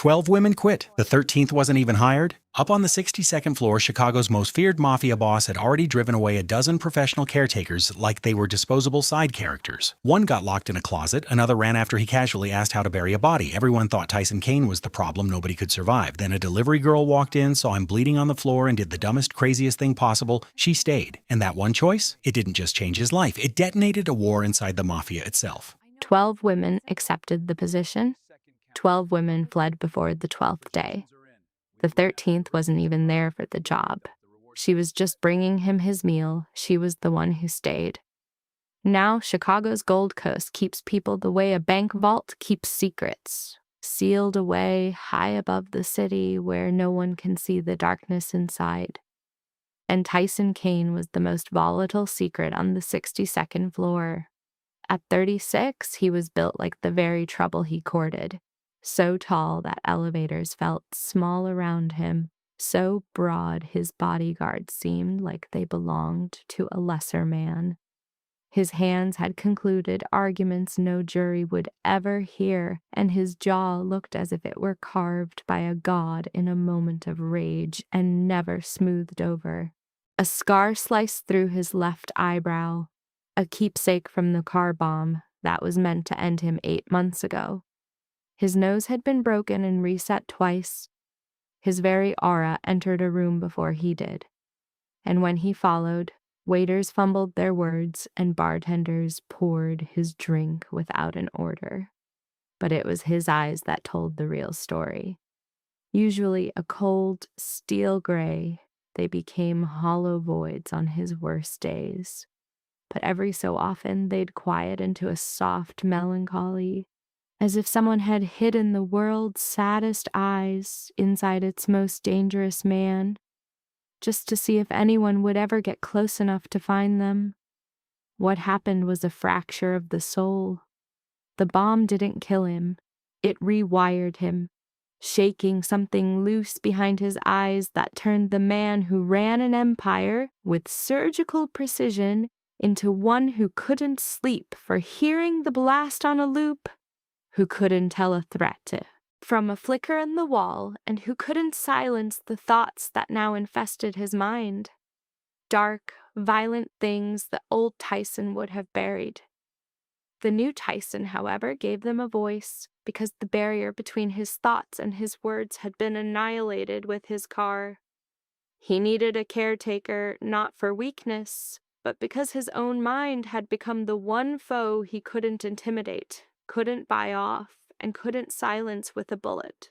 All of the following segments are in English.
12 women quit. The 13th wasn't even hired. Up on the 62nd floor, Chicago's most feared mafia boss had already driven away a dozen professional caretakers like they were disposable side characters. One got locked in a closet, another ran after he casually asked how to bury a body. Everyone thought Tyson Kane was the problem, nobody could survive. Then a delivery girl walked in, saw him bleeding on the floor, and did the dumbest, craziest thing possible. She stayed. And that one choice? It didn't just change his life, it detonated a war inside the mafia itself. 12 women accepted the position. 12 women fled before the 12th day. The 13th wasn't even there for the job. She was just bringing him his meal. She was the one who stayed. Now, Chicago's Gold Coast keeps people the way a bank vault keeps secrets, sealed away high above the city where no one can see the darkness inside. And Tyson Kane was the most volatile secret on the 62nd floor. At 36, he was built like the very trouble he courted. So tall that elevators felt small around him, so broad his bodyguards seemed like they belonged to a lesser man. His hands had concluded arguments no jury would ever hear, and his jaw looked as if it were carved by a god in a moment of rage and never smoothed over. A scar sliced through his left eyebrow, a keepsake from the car bomb that was meant to end him 8 months ago. His nose had been broken and reset twice. His very aura entered a room before he did. And when he followed, waiters fumbled their words and bartenders poured his drink without an order. But it was his eyes that told the real story. Usually a cold, steel gray, they became hollow voids on his worst days. But every so often they'd quiet into a soft melancholy, as if someone had hidden the world's saddest eyes inside its most dangerous man, just to see if anyone would ever get close enough to find them. What happened was a fracture of the soul. The bomb didn't kill him. It rewired him, shaking something loose behind his eyes that turned the man who ran an empire with surgical precision into one who couldn't sleep for hearing the blast on a loop, who couldn't tell a threat from a flicker in the wall, and who couldn't silence the thoughts that now infested his mind. Dark, violent things that old Tyson would have buried. The new Tyson, however, gave them a voice, because the barrier between his thoughts and his words had been annihilated with his car. He needed a caretaker, not for weakness, but because his own mind had become the one foe he couldn't intimidate, couldn't buy off, and couldn't silence with a bullet.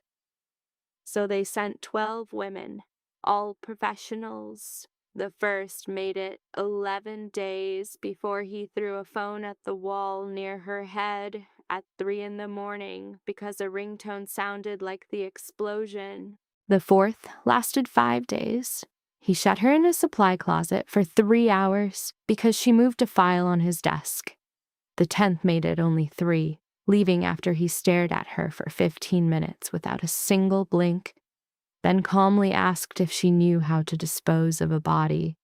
So they sent 12 women, all professionals. The first made it 11 days before he threw a phone at the wall near her head at 3 a.m. because a ringtone sounded like the explosion. The fourth lasted 5 days. He shut her in a supply closet for 3 hours because she moved a file on his desk. The 10th made it only 3, leaving after he stared at her for 15 minutes without a single blink, then calmly asked if she knew how to dispose of a body.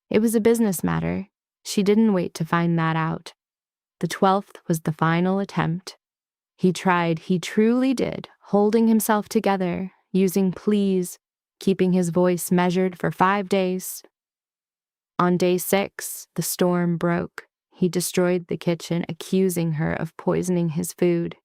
It was a business matter. She didn't wait to find that out. The 12th was the final attempt. He tried, he truly did, holding himself together, using pleas, keeping his voice measured for 5 days. On day 6, the storm broke. He destroyed the kitchen, accusing her of poisoning his food.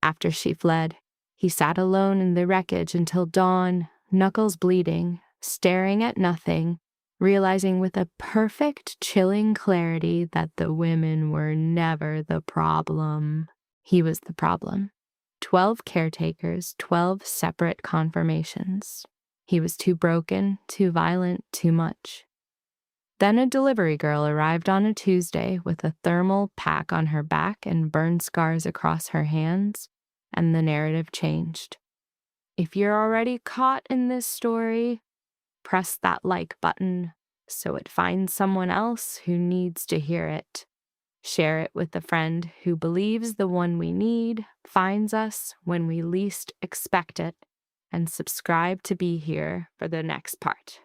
After she fled, he sat alone in the wreckage until dawn, knuckles bleeding, staring at nothing, realizing with a perfect, chilling clarity that the women were never the problem. He was the problem. 12 caretakers, 12 separate confirmations. He was too broken, too violent, too much. Then a delivery girl arrived on a Tuesday with a thermal pack on her back and burn scars across her hands, and the narrative changed. If you're already caught in this story, press that like button so it finds someone else who needs to hear it. Share it with a friend who believes the one we need finds us when we least expect it, and subscribe to be here for the next part.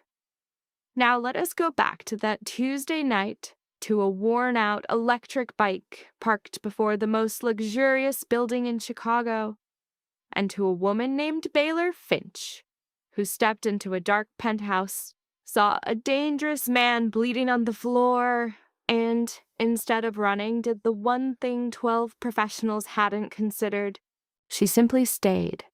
Now let us go back to that Tuesday night, to a worn-out electric bike parked before the most luxurious building in Chicago. and to a woman named Baylor Finch, who stepped into a dark penthouse, saw a dangerous man bleeding on the floor, and, instead of running, did the one thing 12 professionals hadn't considered. She simply stayed.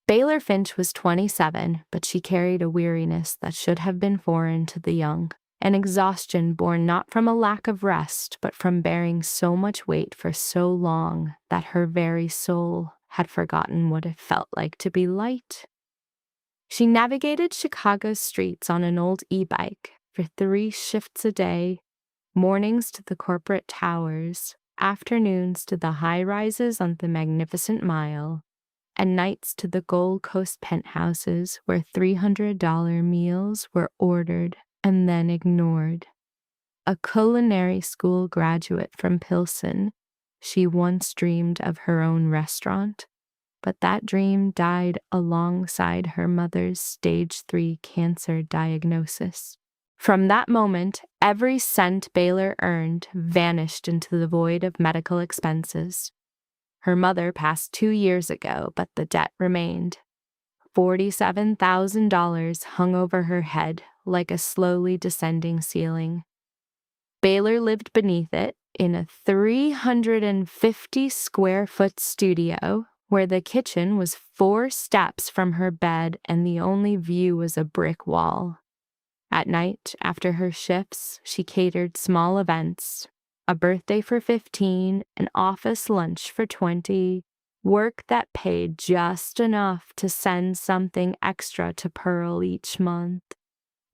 Baylor Finch was 27, but she carried a weariness that should have been foreign to the young, an exhaustion born not from a lack of rest, but from bearing so much weight for so long that her very soul had forgotten what it felt like to be light. She navigated Chicago's streets on an old e-bike for 3 shifts a day, mornings to the corporate towers, afternoons to the high-rises on the Magnificent Mile, and nights to the Gold Coast penthouses where $300 meals were ordered and then ignored. A culinary school graduate from Pilsen, she once dreamed of her own restaurant, but that dream died alongside her mother's stage 3 cancer diagnosis. From that moment, every cent Baylor earned vanished into the void of medical expenses. Her mother passed 2 years ago, but the debt remained. $47,000 hung over her head like a slowly descending ceiling. Baylor lived beneath it in a 350-square-foot studio where the kitchen was 4 steps from her bed and the only view was a brick wall. At night, after her shifts, she catered small events, a birthday for 15, an office lunch for 20, work that paid just enough to send something extra to Pearl each month.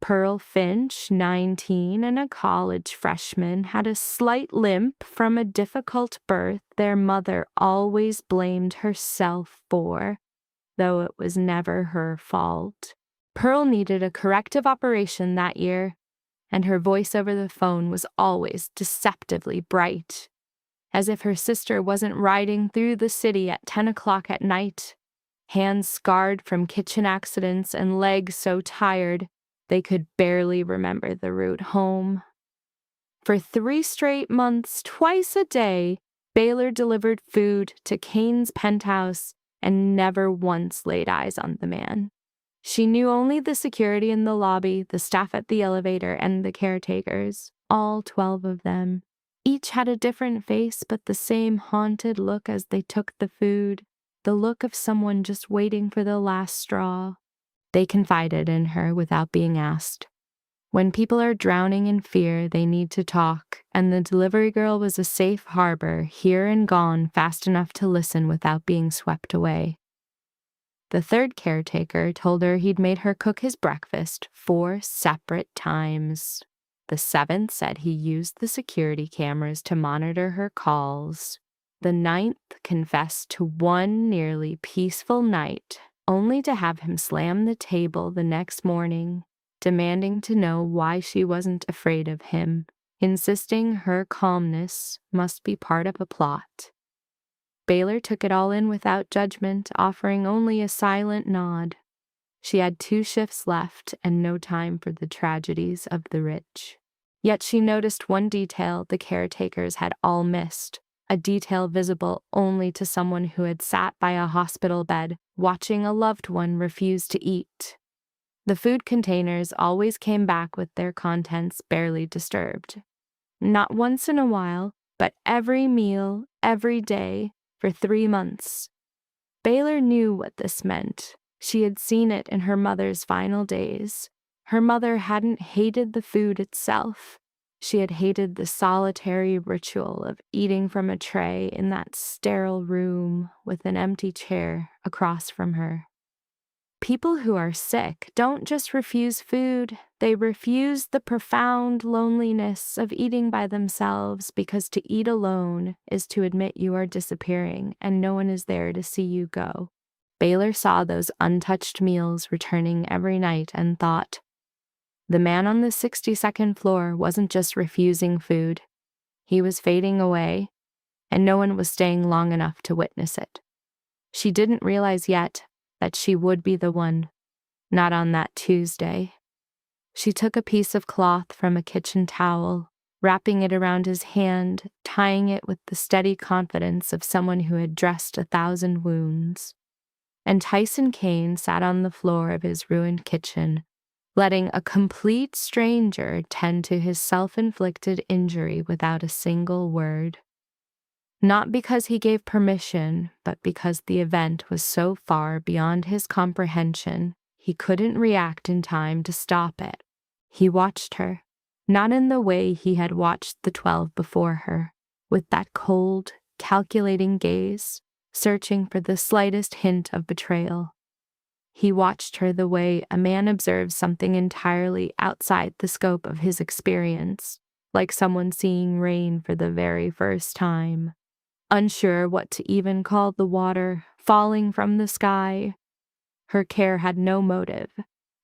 Pearl Finch, 19 and a college freshman, had a slight limp from a difficult birth their mother always blamed herself for, though it was never her fault. Pearl needed a corrective operation that year, and her voice over the phone was always deceptively bright, as if her sister wasn't riding through the city at 10 o'clock at night, hands scarred from kitchen accidents and legs so tired they could barely remember the route home. For 3 straight months, twice a day, Baylor delivered food to Kane's penthouse and never once laid eyes on the man. She knew only the security in the lobby, the staff at the elevator, and the caretakers, all 12 of them. Each had a different face, but the same haunted look as they took the food, the look of someone just waiting for the last straw. They confided in her without being asked. When people are drowning in fear, they need to talk, and the delivery girl was a safe harbor, here and gone fast enough to listen without being swept away. The third caretaker told her he'd made her cook his breakfast 4 separate times. The 7th said he used the security cameras to monitor her calls. The 9th confessed to one nearly peaceful night, only to have him slam the table the next morning, demanding to know why she wasn't afraid of him, insisting her calmness must be part of a plot. Baylor took it all in without judgment, offering only a silent nod. She had 2 shifts left and no time for the tragedies of the rich. Yet she noticed one detail the caretakers had all missed, a detail visible only to someone who had sat by a hospital bed, watching a loved one refuse to eat. The food containers always came back with their contents barely disturbed. Not once in a while, but every meal, every day, for 3 months. Baylor knew what this meant. She had seen it in her mother's final days. Her mother hadn't hated the food itself. She had hated the solitary ritual of eating from a tray in that sterile room with an empty chair across from her. People who are sick don't just refuse food, they refuse the profound loneliness of eating by themselves, because to eat alone is to admit you are disappearing and no one is there to see you go. Baylor saw those untouched meals returning every night and thought, the man on the 62nd floor wasn't just refusing food. He was fading away, and no one was staying long enough to witness it. She didn't realize yet that she would be the one, not on that Tuesday. She took a piece of cloth from a kitchen towel, wrapping it around his hand, tying it with the steady confidence of someone who had dressed 1,000 wounds. And Tyson Kane sat on the floor of his ruined kitchen, letting a complete stranger tend to his self-inflicted injury without a single word. Not because he gave permission, but because the event was so far beyond his comprehension, he couldn't react in time to stop it. He watched her, not in the way he had watched the 12 before her, with that cold, calculating gaze, searching for the slightest hint of betrayal. He watched her the way a man observes something entirely outside the scope of his experience, like someone seeing rain for the very first time. Unsure what to even call the water falling from the sky. Her care had no motive.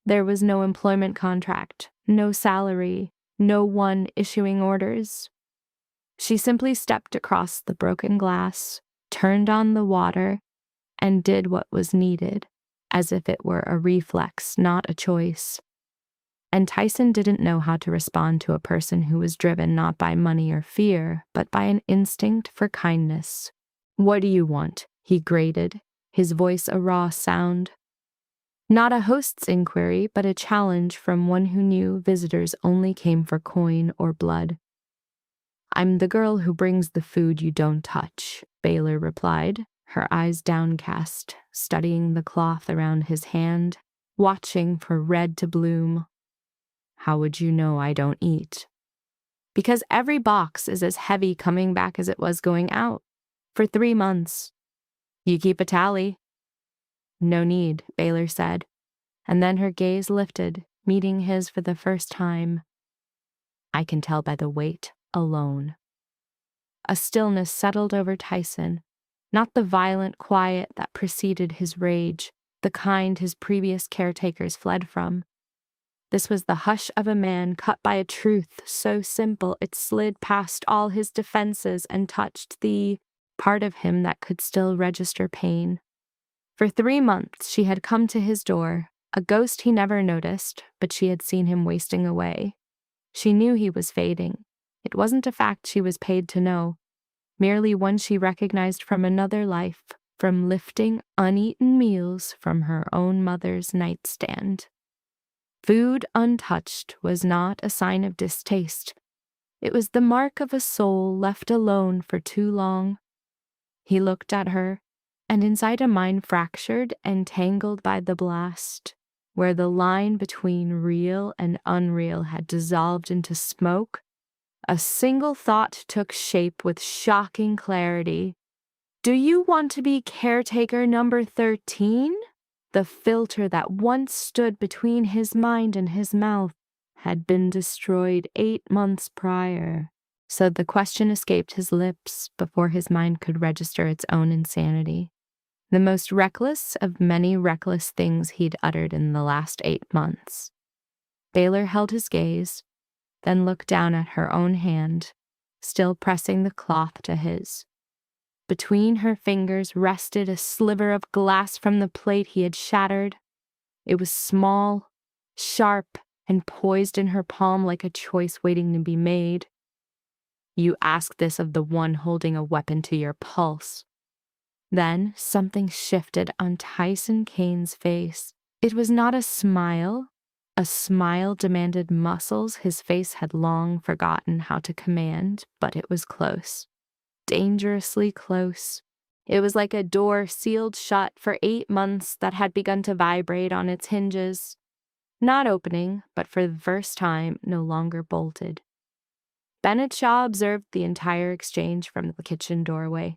There was no employment contract, no salary, no one issuing orders. She simply stepped across the broken glass, turned on the water, and did what was needed, as if it were a reflex, not a choice. And Tyson didn't know how to respond to a person who was driven not by money or fear, but by an instinct for kindness. "What do you want?" he grated, his voice a raw sound. Not a host's inquiry, but a challenge from one who knew visitors only came for coin or blood. "I'm the girl who brings the food you don't touch," Baylor replied, her eyes downcast, studying the cloth around his hand, watching for red to bloom. "How would you know I don't eat?" "Because every box is as heavy coming back as it was going out. For 3 months. You keep a tally." "No need," Baylor said, and then her gaze lifted, meeting his for the first time. "I can tell by the weight alone." A stillness settled over Tyson, not the violent quiet that preceded his rage, the kind his previous caretakers fled from. This was the hush of a man cut by a truth so simple it slid past all his defenses and touched the part of him that could still register pain. For 3 months she had come to his door, a ghost he never noticed, but she had seen him wasting away. She knew he was fading. It wasn't a fact she was paid to know, merely one she recognized from another life, from lifting uneaten meals from her own mother's nightstand. Food untouched was not a sign of distaste. It was the mark of a soul left alone for too long. He looked at her, and inside a mind fractured and tangled by the blast, where the line between real and unreal had dissolved into smoke, a single thought took shape with shocking clarity. "Do you want to be caretaker number 13? The filter that once stood between his mind and his mouth had been destroyed 8 months prior." So the question escaped his lips before his mind could register its own insanity. The most reckless of many reckless things he'd uttered in the last 8 months. Baylor held his gaze, then looked down at her own hand, still pressing the cloth to his. Between her fingers rested a sliver of glass from the plate he had shattered. It was small, sharp, and poised in her palm like a choice waiting to be made. "You ask this of the one holding a weapon to your pulse." Then something shifted on Tyson Kane's face. It was not a smile. A smile demanded muscles his face had long forgotten how to command, but it was close. Dangerously close. It was like a door sealed shut for 8 months that had begun to vibrate on its hinges. Not opening, but for the first time, no longer bolted. Bennett Shaw observed the entire exchange from the kitchen doorway.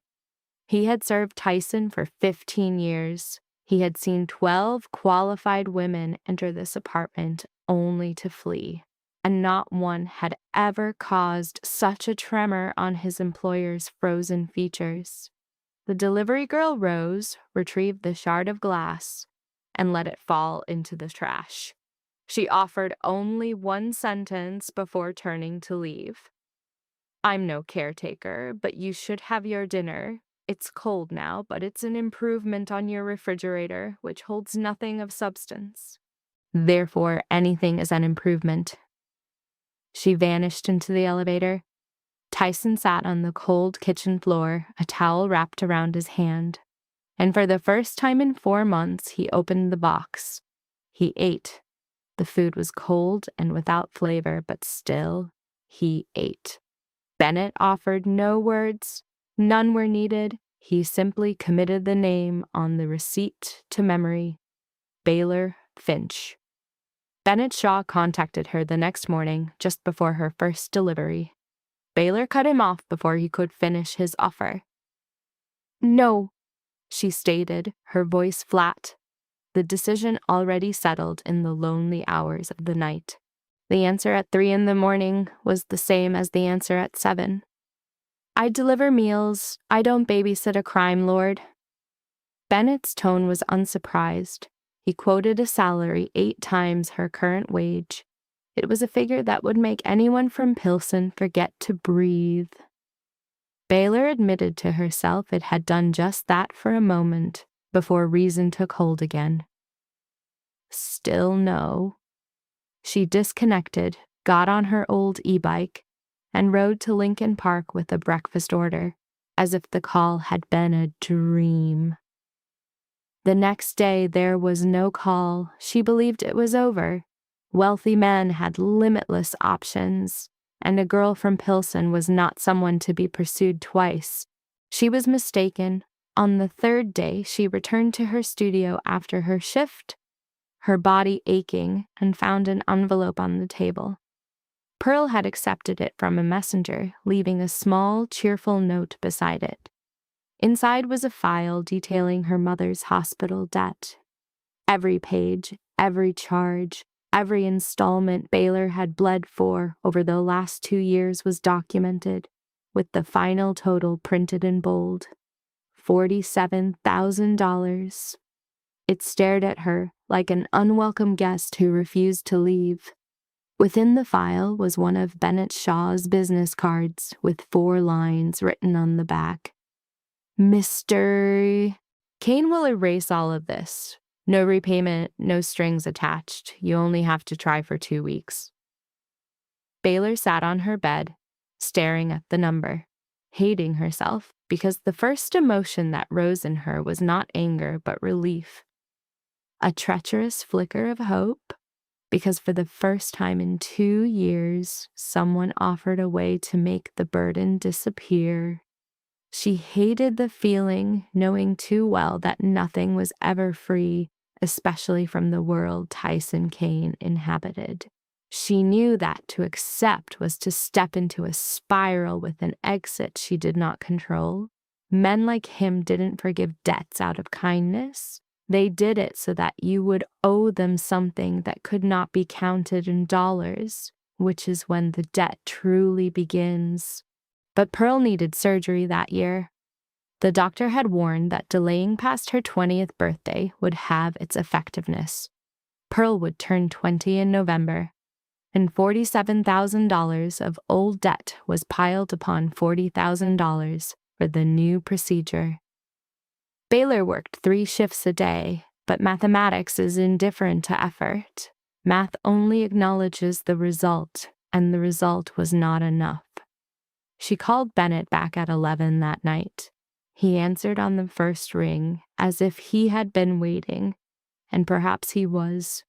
He had served Tyson for 15 years. He had seen 12 qualified women enter this apartment only to flee, and not one had ever caused such a tremor on his employer's frozen features. The delivery girl rose, retrieved the shard of glass, and let it fall into the trash. She offered only one sentence before turning to leave. "I'm no caretaker, but you should have your dinner. It's cold now, but it's an improvement on your refrigerator, which holds nothing of substance. Therefore, anything is an improvement." She vanished into the elevator. Tyson sat on the cold kitchen floor, a towel wrapped around his hand. And for the first time in 4 months, he opened the box. He ate. The food was cold and without flavor, but still, he ate. Bennett offered no words. None were needed. He simply committed the name on the receipt to memory. Baylor Finch. Bennett Shaw contacted her the next morning, just before her first delivery. Baylor cut him off before he could finish his offer. "No," she stated, her voice flat. The decision already settled in the lonely hours of the night. The answer at 3 a.m. was the same as the answer at 7. "I deliver meals. I don't babysit a crime lord." Bennett's tone was unsurprised. He quoted a salary 8 times her current wage. It was a figure that would make anyone from Pilsen forget to breathe. Baylor admitted to herself it had done just that for a moment, before reason took hold again. Still no. She disconnected, got on her old e-bike, and rode to Lincoln Park with a breakfast order, as if the call had been a dream. The next day there was no call. She believed it was over. Wealthy men had limitless options, and a girl from Pilsen was not someone to be pursued twice. She was mistaken. On the 3rd day, she returned to her studio after her shift, her body aching, and found an envelope on the table. Pearl had accepted it from a messenger, leaving a small, cheerful note beside it. Inside was a file detailing her mother's hospital debt. Every page, every charge, every installment Baylor had bled for over the last 2 years was documented, with the final total printed in bold. $47,000. It stared at her like an unwelcome guest who refused to leave. Within the file was one of Bennett Shaw's business cards with 4 lines written on the back. "Mr. Kane will erase all of this. No repayment, no strings attached. You only have to try for 2 weeks." Baylor sat on her bed, staring at the number, hating herself because the first emotion that rose in her was not anger but relief. A treacherous flicker of hope, because for the first time in 2 years, someone offered a way to make the burden disappear. She hated the feeling, knowing too well that nothing was ever free, especially from the world Tyson Kane inhabited. She knew that to accept was to step into a spiral with an exit she did not control. Men like him didn't forgive debts out of kindness. They did it so that you would owe them something that could not be counted in dollars, which is when the debt truly begins. But Pearl needed surgery that year. The doctor had warned that delaying past her 20th birthday would have its effectiveness. Pearl would turn 20 in November, and $47,000 of old debt was piled upon $40,000 for the new procedure. Baylor worked 3 shifts a day, but mathematics is indifferent to effort. Math only acknowledges the result, and the result was not enough. She called Bennett back at 11 that night. He answered on the first ring, as if he had been waiting, and perhaps he was.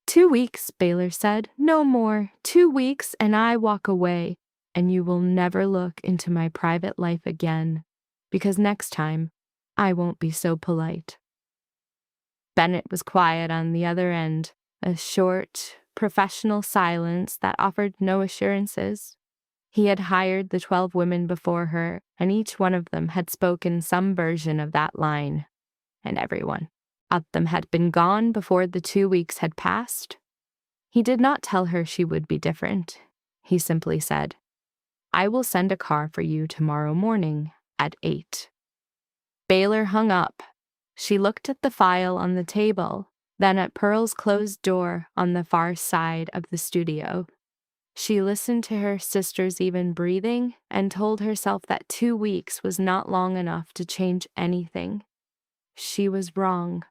2 weeks, Baylor said. No more. 2 weeks, and I walk away, and you will never look into my private life again, because next time, I won't be so polite. Bennett was quiet on the other end, a short, professional silence that offered no assurances. He had hired the 12 women before her, and each one of them had spoken some version of that line. And everyone of them had been gone before the 2 weeks had passed. He did not tell her she would be different. He simply said, "I will send a car for you tomorrow morning at 8. Baylor hung up. She looked at the file on the table, then at Pearl's closed door on the far side of the studio. She listened to her sister's even breathing and told herself that 2 weeks was not long enough to change anything. She was wrong.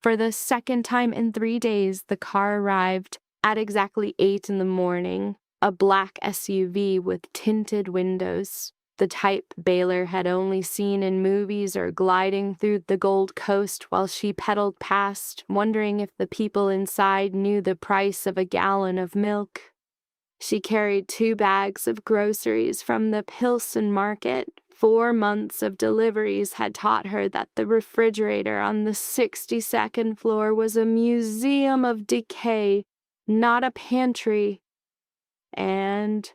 For the second time in 3 days, the car arrived at exactly 8 in the morning, a black SUV with tinted windows. the type Baylor had only seen in movies or gliding through the Gold Coast while she pedaled past, wondering if the people inside knew the price of a gallon of milk. She carried 2 bags of groceries from the Pilsen market. 4 months of deliveries had taught her that the refrigerator on the 62nd floor was a museum of decay, not a pantry. And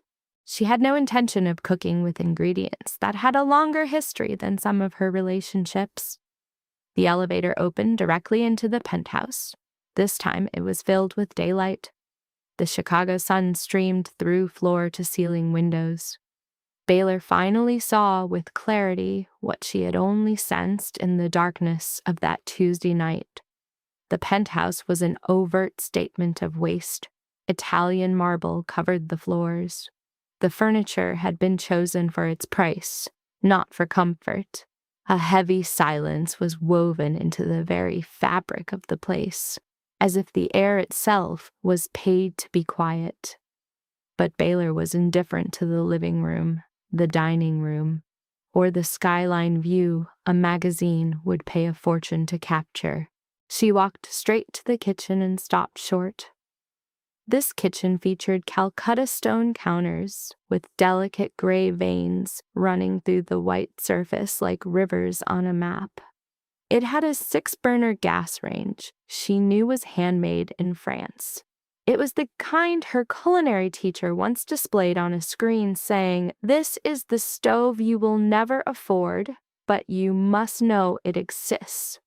she had no intention of cooking with ingredients that had a longer history than some of her relationships. The elevator opened directly into the penthouse. This time it was filled with daylight. The Chicago sun streamed through floor-to-ceiling windows. Baylor finally saw with clarity what she had only sensed in the darkness of that Tuesday night. The penthouse was an overt statement of waste. Italian marble covered the floors. The furniture had been chosen for its price, not for comfort. A heavy silence was woven into the very fabric of the place, as if the air itself was paid to be quiet. But Baylor was indifferent to the living room, the dining room, or the skyline view a magazine would pay a fortune to capture. She walked straight to the kitchen and stopped short. This kitchen featured Calcutta stone counters with delicate gray veins running through the white surface like rivers on a map. It had a 6-burner gas range she knew was handmade in France. It was the kind her culinary teacher once displayed on a screen saying, "This is the stove you will never afford, but you must know it exists."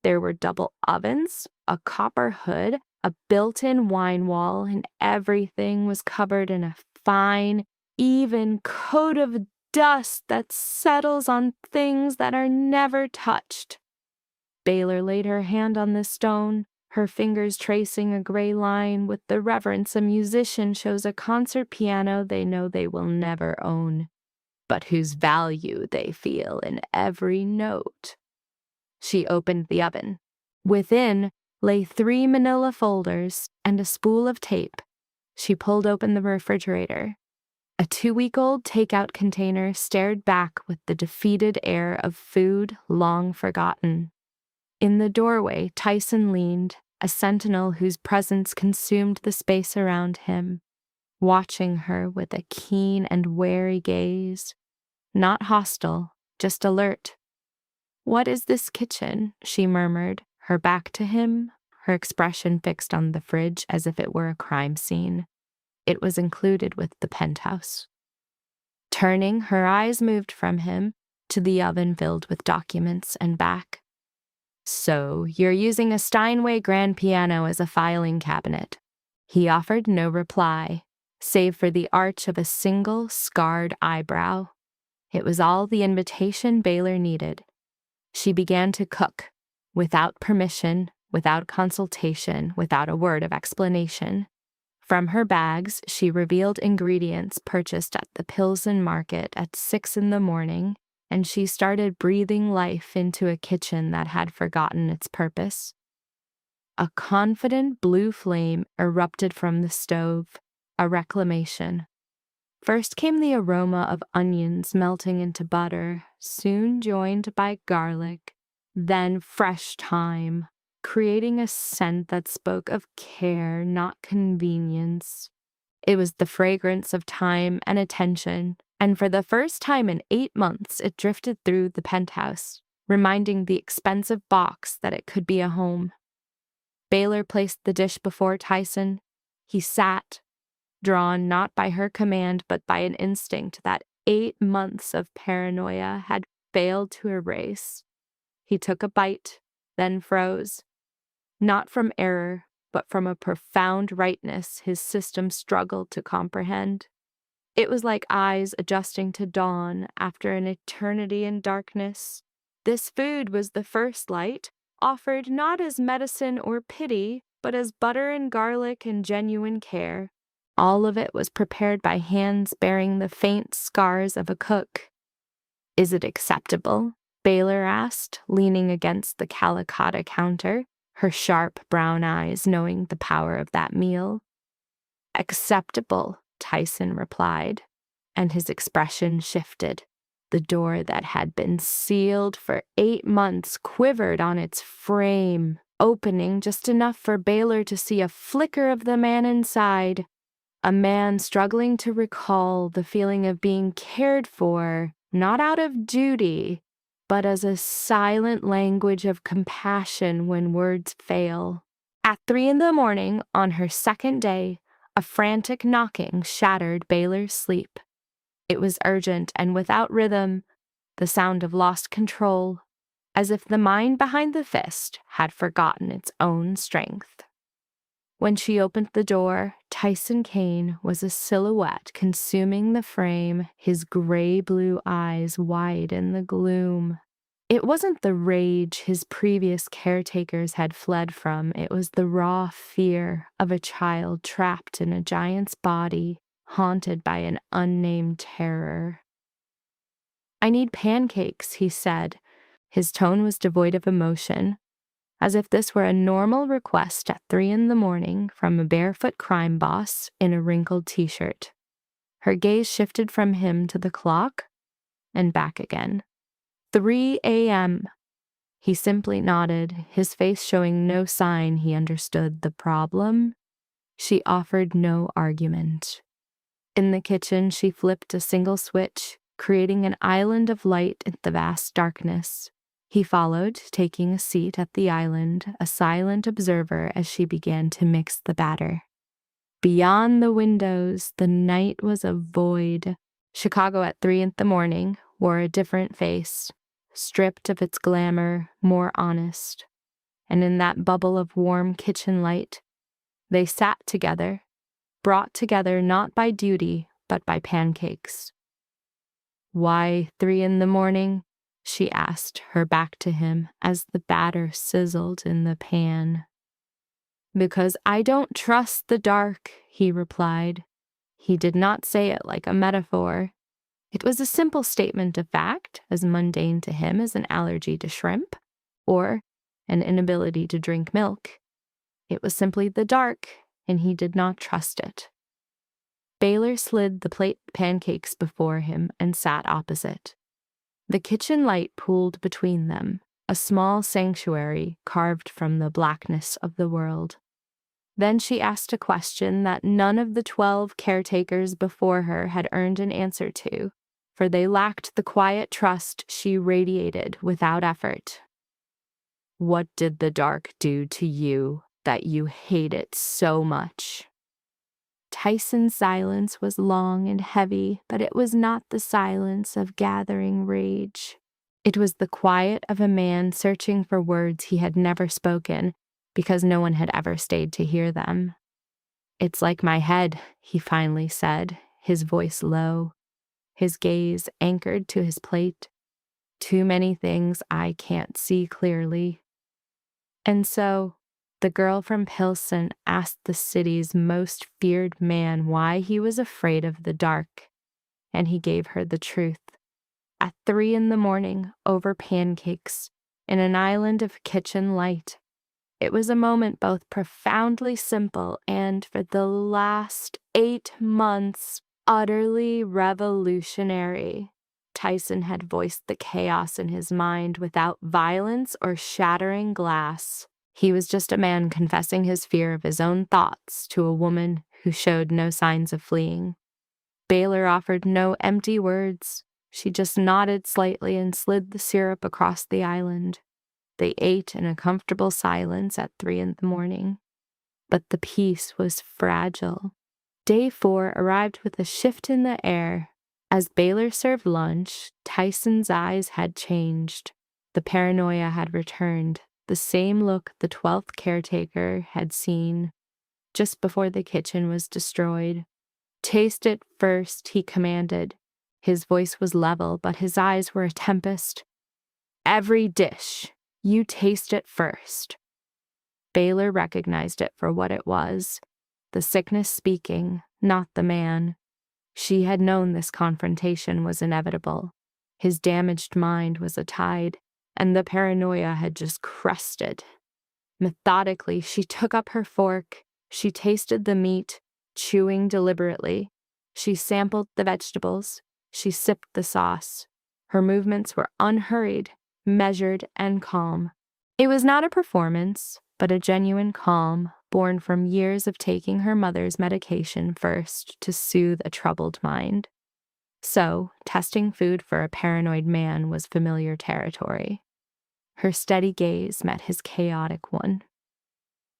There were double ovens, a copper hood, a built-in wine wall, and everything was covered in a fine, even coat of dust that settles on things that are never touched. Baylor laid her hand on the stone, her fingers tracing a gray line with the reverence a musician shows a concert piano they know they will never own, but whose value they feel in every note. She opened the oven. Within lay 3 manila folders and a spool of tape. She pulled open the refrigerator. A 2-week-old takeout container stared back with the defeated air of food long forgotten. In the doorway, Tyson leaned, a sentinel whose presence consumed the space around him, watching her with a keen and wary gaze. Not hostile, just alert. "What is this kitchen?" she murmured, her back to him, her expression fixed on the fridge as if it were a crime scene. It was included with the penthouse. Turning, her eyes moved from him to the oven filled with documents and back. "So, you're using a Steinway grand piano as a filing cabinet." He offered no reply, save for the arch of a single scarred eyebrow. It was all the invitation Baylor needed. She began to cook, without permission, without consultation, without a word of explanation. From her bags, she revealed ingredients purchased at the Pilsen market at 6 in the morning, and she started breathing life into a kitchen that had forgotten its purpose. A confident blue flame erupted from the stove, a reclamation. First came the aroma of onions melting into butter, soon joined by garlic, then fresh thyme, creating a scent that spoke of care, not convenience. It was the fragrance of time and attention, and for the first time in 8 months it drifted through the penthouse, reminding the expensive box that it could be a home. Baylor placed the dish before Tyson. He sat, drawn not by her command but by an instinct that 8 months of paranoia had failed to erase. He took a bite, then froze. Not from error, but from a profound rightness his system struggled to comprehend. It was like eyes adjusting to dawn after an eternity in darkness. This food was the first light, offered not as medicine or pity, but as butter and garlic and genuine care. All of it was prepared by hands bearing the faint scars of a cook. "Is it acceptable?" Baylor asked, leaning against the Calcutta counter, her sharp brown eyes knowing the power of that meal. "Acceptable," Tyson replied. and his expression shifted. The door that had been sealed for 8 months quivered on its frame, opening just enough for Baylor to see a flicker of the man inside, a man struggling to recall the feeling of being cared for, not out of duty, but as a silent language of compassion when words fail. At 3 a.m, on her second day, a frantic knocking shattered Baylor's sleep. It was urgent and without rhythm, the sound of lost control, as if the mind behind the fist had forgotten its own strength. When she opened the door, Tyson Kane was a silhouette consuming the frame, his gray-blue eyes wide in the gloom. It wasn't the rage his previous caretakers had fled from, it was the raw fear of a child trapped in a giant's body, haunted by an unnamed terror. "I need pancakes," he said. His tone was devoid of emotion, as if this were a normal request at 3 a.m. from a barefoot crime boss in a wrinkled t-shirt. Her gaze shifted from him to the clock and back again. 3 a.m. He simply nodded, his face showing no sign he understood the problem. She offered no argument. In the kitchen, she flipped a single switch, creating an island of light in the vast darkness. He followed, taking a seat at the island, a silent observer as she began to mix the batter. Beyond the windows, the night was a void. Chicago at 3 a.m. wore a different face, stripped of its glamour, more honest. And in that bubble of warm kitchen light, they sat together, brought together not by duty, but by pancakes. "Why 3 a.m? She asked, her back to him, as the batter sizzled in the pan. "Because I don't trust the dark," he replied. He did not say it like a metaphor. It was a simple statement of fact, as mundane to him as an allergy to shrimp, or an inability to drink milk. It was simply the dark, and he did not trust it. Baylor slid the plate of pancakes before him and sat opposite. The kitchen light pooled between them, a small sanctuary carved from the blackness of the world. Then she asked a question that none of the 12 caretakers before her had earned an answer to, for they lacked the quiet trust she radiated without effort. "What did the dark do to you that you hate it so much?" Tyson's silence was long and heavy, but it was not the silence of gathering rage. It was the quiet of a man searching for words he had never spoken, because no one had ever stayed to hear them. "It's like my head," he finally said, his voice low, his gaze anchored to his plate. "Too many things I can't see clearly." And so, the girl from Pilsen asked the city's most feared man why he was afraid of the dark, and he gave her the truth. At 3 a.m, over pancakes, in an island of kitchen light. It was a moment both profoundly simple and, for the last 8 months, utterly revolutionary. Tyson had voiced the chaos in his mind without violence or shattering glass. He was just a man confessing his fear of his own thoughts to a woman who showed no signs of fleeing. Baylor offered no empty words. She just nodded slightly and slid the syrup across the island. They ate in a comfortable silence at 3 a.m. But the peace was fragile. Day 4 arrived with a shift in the air. As Baylor served lunch, Tyson's eyes had changed. The paranoia had returned, the same look the 12th caretaker had seen just before the kitchen was destroyed. "Taste it first," he commanded. His voice was level, but his eyes were a tempest. "Every dish. You taste it first." Baylor recognized it for what it was, the sickness speaking, not the man. She had known this confrontation was inevitable. His damaged mind was a tide, and the paranoia had just crested. Methodically, she took up her fork. She tasted the meat, chewing deliberately. She sampled the vegetables. She sipped the sauce. Her movements were unhurried, measured, and calm. It was not a performance, but a genuine calm born from years of taking her mother's medication first to soothe a troubled mind. So, testing food for a paranoid man was familiar territory. Her steady gaze met his chaotic one.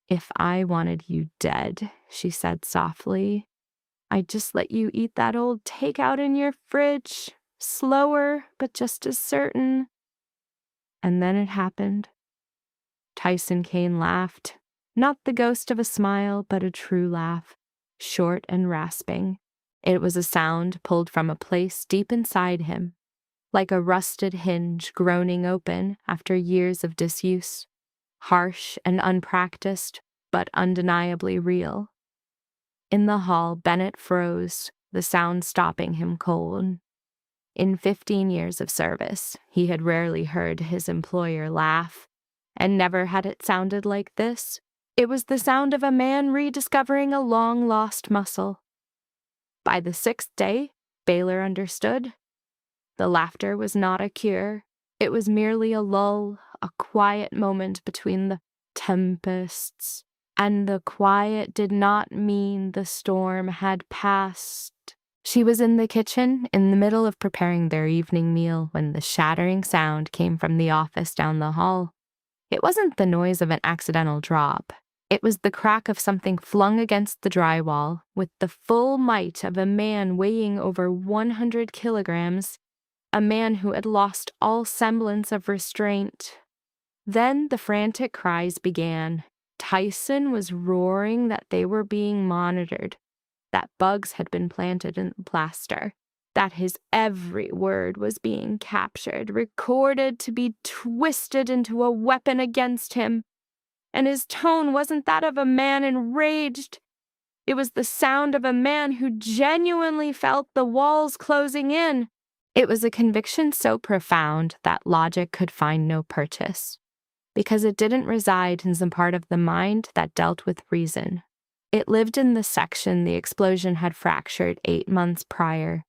"If I wanted you dead," she said softly, "I'd just let you eat that old takeout in your fridge. Slower, but just as certain." And then it happened. Tyson Kane laughed. Not the ghost of a smile, but a true laugh, short and rasping. It was a sound pulled from a place deep inside him, like a rusted hinge groaning open after years of disuse, harsh and unpracticed, but undeniably real. In the hall, Bennett froze, the sound stopping him cold. In 15 years of service, he had rarely heard his employer laugh, and never had it sounded like this. It was the sound of a man rediscovering a long-lost muscle. By the 6th day, Baylor understood. The laughter was not a cure. It was merely a lull, a quiet moment between the tempests. And the quiet did not mean the storm had passed. She was in the kitchen, in the middle of preparing their evening meal, when the shattering sound came from the office down the hall. It wasn't the noise of an accidental drop. It was the crack of something flung against the drywall with the full might of a man weighing over 100 kilograms, a man who had lost all semblance of restraint. Then the frantic cries began. Tyson was roaring that they were being monitored, that bugs had been planted in the plaster, that his every word was being captured, recorded to be twisted into a weapon against him. And his tone wasn't that of a man enraged. It was the sound of a man who genuinely felt the walls closing in. It was a conviction so profound that logic could find no purchase, because it didn't reside in some part of the mind that dealt with reason. It lived in the section the explosion had fractured 8 months prior,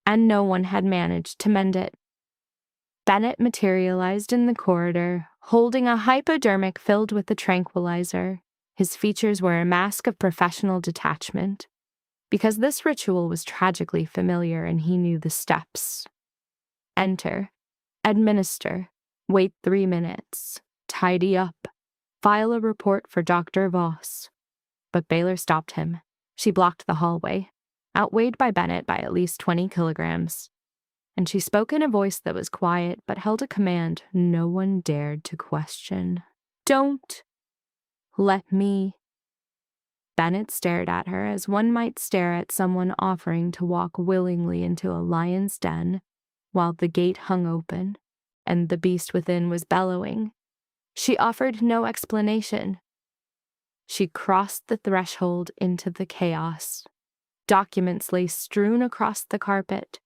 and no one had managed to mend it. Bennett materialized in the corridor, holding a hypodermic filled with a tranquilizer. His features were a mask of professional detachment, because this ritual was tragically familiar and he knew the steps. Enter, administer, wait 3 minutes, tidy up, file a report for Dr. Voss. But Baylor stopped him. She blocked the hallway, outweighed by Bennett by at least 20 kilograms. And she spoke in a voice that was quiet but held a command no one dared to question. "Don't let me." Bennett stared at her as one might stare at someone offering to walk willingly into a lion's den while the gate hung open and the beast within was bellowing. She offered no explanation. She crossed the threshold into the chaos. Documents lay strewn across the carpet.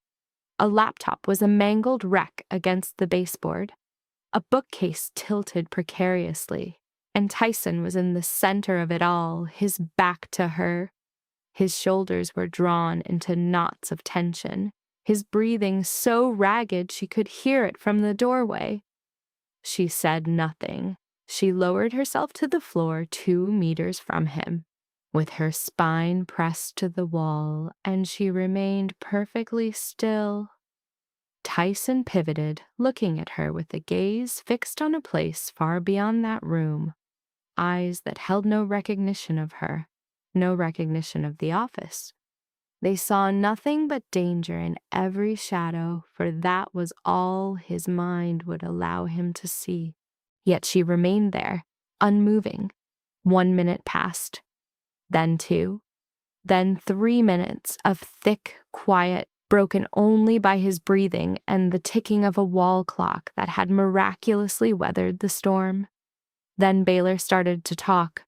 A laptop was a mangled wreck against the baseboard. A bookcase tilted precariously, and Tyson was in the center of it all, his back to her. His shoulders were drawn into knots of tension, his breathing so ragged she could hear it from the doorway. She said nothing. She lowered herself to the floor 2 meters from him, with her spine pressed to the wall, and she remained perfectly still. Tyson pivoted, looking at her with a gaze fixed on a place far beyond that room, eyes that held no recognition of her, no recognition of the office. They saw nothing but danger in every shadow, for that was all his mind would allow him to see. Yet she remained there, unmoving. 1 minute passed, then 2, then 3 minutes of thick quiet, broken only by his breathing and the ticking of a wall clock that had miraculously weathered the storm. Then Baylor started to talk.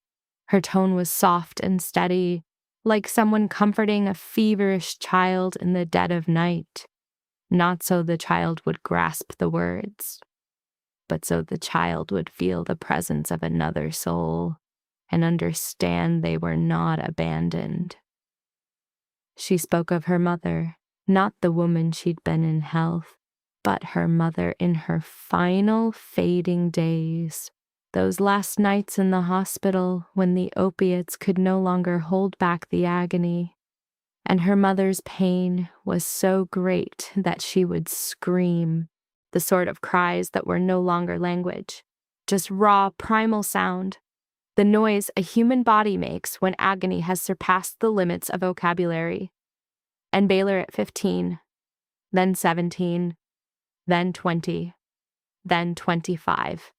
Her tone was soft and steady, like someone comforting a feverish child in the dead of night. Not so the child would grasp the words, but so the child would feel the presence of another soul and understand they were not abandoned. She spoke of her mother, not the woman she'd been in health, but her mother in her final fading days. Those last nights in the hospital when the opiates could no longer hold back the agony, and her mother's pain was so great that she would scream, the sort of cries that were no longer language, just raw, primal sound, the noise a human body makes when agony has surpassed the limits of vocabulary. And Baylor at 15, then 17, then 20, then 25.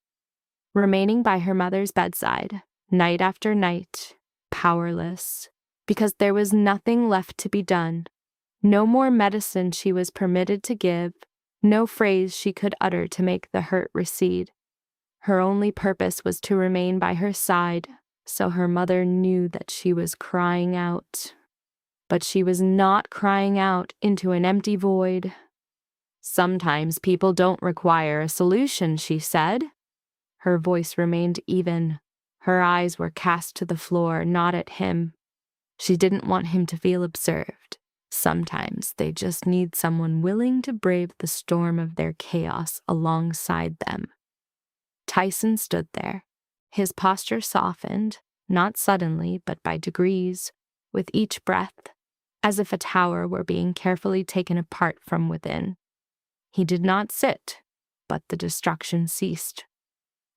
Remaining by her mother's bedside, night after night, powerless, because there was nothing left to be done, no more medicine she was permitted to give, no phrase she could utter to make the hurt recede. Her only purpose was to remain by her side, so her mother knew that she was crying out. But she was not crying out into an empty void. "Sometimes people don't require a solution," she said. Her voice remained even. Her eyes were cast to the floor, not at him. She didn't want him to feel observed. Sometimes they just need someone willing to brave the storm of their chaos alongside them. Tyson stood there, his posture softened, not suddenly, but by degrees, with each breath, as if a tower were being carefully taken apart from within. He did not sit, but the destruction ceased.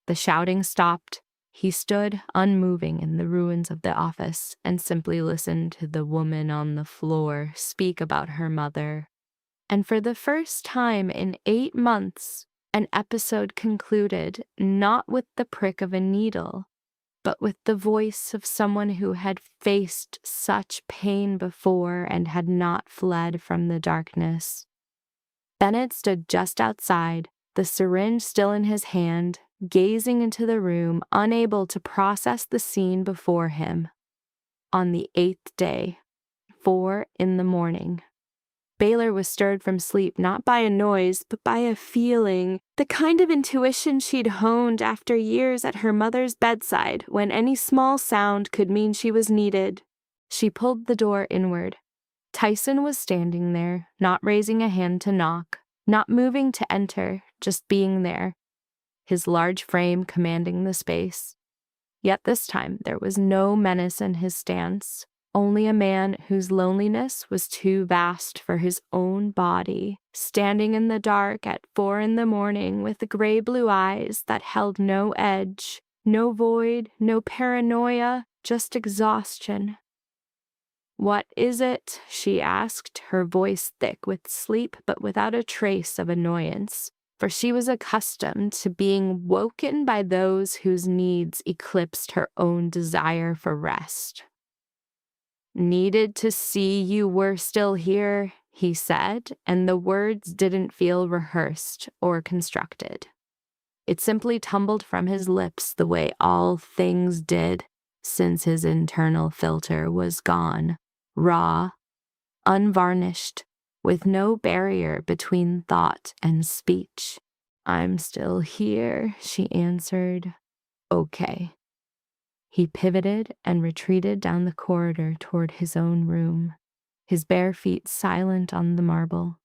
The shouting stopped. He stood unmoving in the ruins of the office and simply listened to the woman on the floor speak about her mother. And for the first time in 8 months, an episode concluded not with the prick of a needle, but with the voice of someone who had faced such pain before and had not fled from the darkness. Bennett stood just outside, the syringe still in his hand, gazing into the room, unable to process the scene before him. On the 8th day, 4 a.m. Baylor was stirred from sleep not by a noise, but by a feeling, the kind of intuition she'd honed after years at her mother's bedside when any small sound could mean she was needed. She pulled the door inward. Tyson was standing there, not raising a hand to knock, not moving to enter, just being there, his large frame commanding the space. Yet this time there was no menace in his stance, only a man whose loneliness was too vast for his own body, standing in the dark at 4 a.m. with gray-blue eyes that held no edge, no void, no paranoia, just exhaustion. "What is it?" she asked, her voice thick with sleep but without a trace of annoyance, for she was accustomed to being woken by those whose needs eclipsed her own desire for rest. "Needed to see you were still here," he said, and the words didn't feel rehearsed or constructed. It simply tumbled from his lips the way all things did, since his internal filter was gone, raw, unvarnished, with no barrier between thought and speech. "I'm still here," she answered. "Okay." He pivoted and retreated down the corridor toward his own room, his bare feet silent on the marble.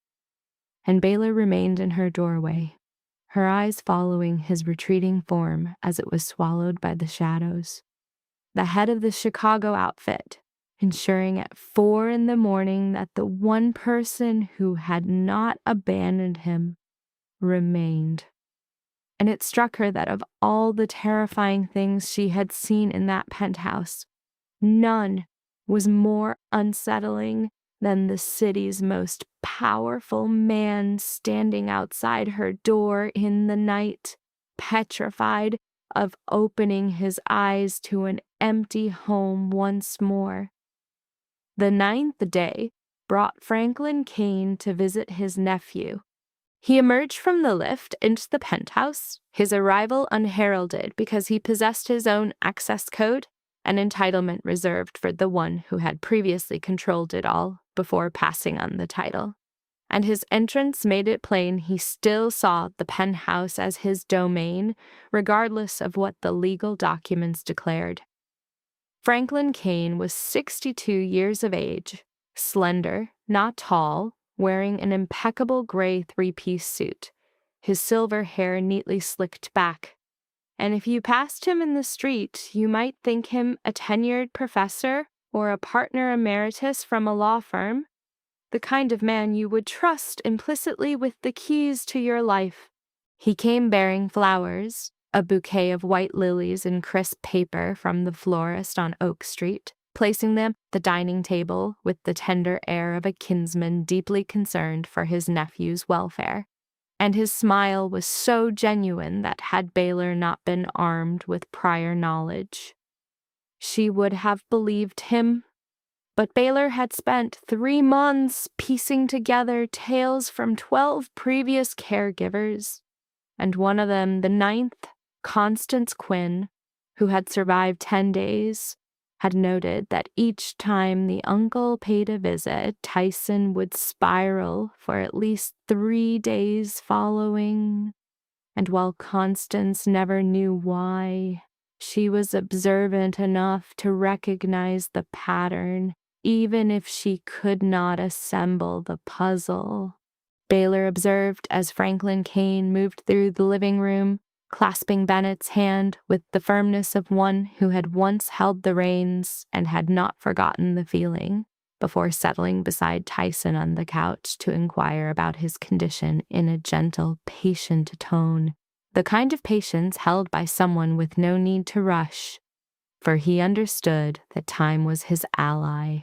And Baylor remained in her doorway, her eyes following his retreating form as it was swallowed by the shadows. The head of the Chicago outfit, ensuring at 4 a.m. that the one person who had not abandoned him remained. And it struck her that of all the terrifying things she had seen in that penthouse, none was more unsettling than the city's most powerful man standing outside her door in the night, petrified of opening his eyes to an empty home once more. The 9th day brought Franklin Kane to visit his nephew. He emerged from the lift into the penthouse, his arrival unheralded because he possessed his own access code, an entitlement reserved for the one who had previously controlled it all before passing on the title. And his entrance made it plain he still saw the penthouse as his domain, regardless of what the legal documents declared. Franklin Kane was 62 years of age, Slender, not tall, wearing an impeccable gray three-piece suit, his silver hair neatly slicked back. And if you passed him in the street, you might think him a tenured professor or a partner emeritus from a law firm, the kind of man you would trust implicitly with the keys to your life. He came bearing flowers, a bouquet of white lilies in crisp paper from the florist on Oak Street, placing them at the dining table with the tender air of a kinsman deeply concerned for his nephew's welfare. And his smile was so genuine that had Baylor not been armed with prior knowledge, she would have believed him. But Baylor had spent 3 months piecing together tales from 12 previous caregivers, and one of them, the 9th, Constance Quinn, who had survived 10 days, had noted that each time the uncle paid a visit, Tyson would spiral for at least 3 days following. And while Constance never knew why, she was observant enough to recognize the pattern, even if she could not assemble the puzzle. Baylor observed as Franklin Kane moved through the living room, clasping Bennett's hand with the firmness of one who had once held the reins and had not forgotten the feeling, before settling beside Tyson on the couch to inquire about his condition in a gentle, patient tone, the kind of patience held by someone with no need to rush, for he understood that time was his ally.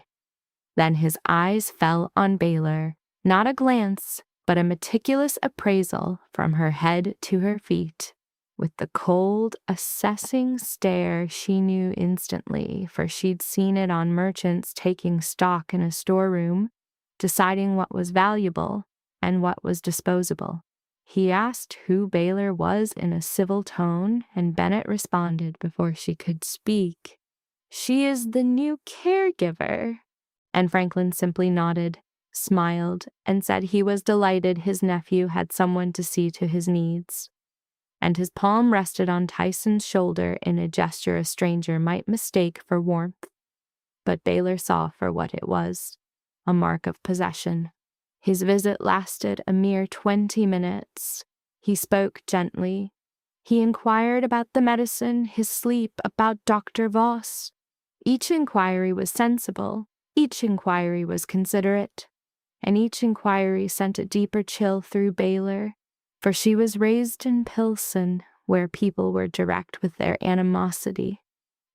Then his eyes fell on Baylor, not a glance, but a meticulous appraisal from her head to her feet, with the cold, assessing stare she knew instantly, for she'd seen it on merchants taking stock in a storeroom, deciding what was valuable and what was disposable. He asked who Baylor was in a civil tone, and Bennett responded before she could speak. "She is the new caregiver." And Franklin simply nodded, smiled, and said he was delighted his nephew had someone to see to his needs. And his palm rested on Tyson's shoulder in a gesture a stranger might mistake for warmth. But Baylor saw for what it was, a mark of possession. His visit lasted a mere 20 minutes. He spoke gently. He inquired about the medicine, his sleep, about Dr. Voss. Each inquiry was sensible. Each inquiry was considerate. And each inquiry sent a deeper chill through Baylor, for she was raised in Pilsen, where people were direct with their animosity,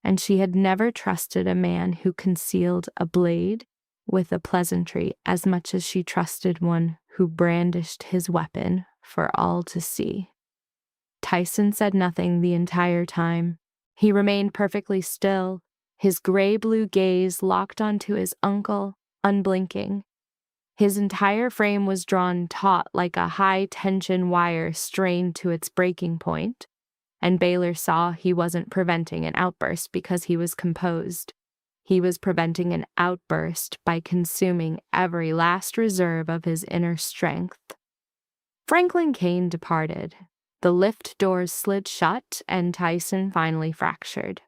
and she had never trusted a man who concealed a blade with a pleasantry as much as she trusted one who brandished his weapon for all to see. Tyson said nothing the entire time. He remained perfectly still, his gray-blue gaze locked onto his uncle, unblinking. His entire frame was drawn taut like a high-tension wire strained to its breaking point, and Baylor saw he wasn't preventing an outburst because he was composed. He was preventing an outburst by consuming every last reserve of his inner strength. Franklin Kane departed. The lift doors slid shut, and Tyson finally fractured.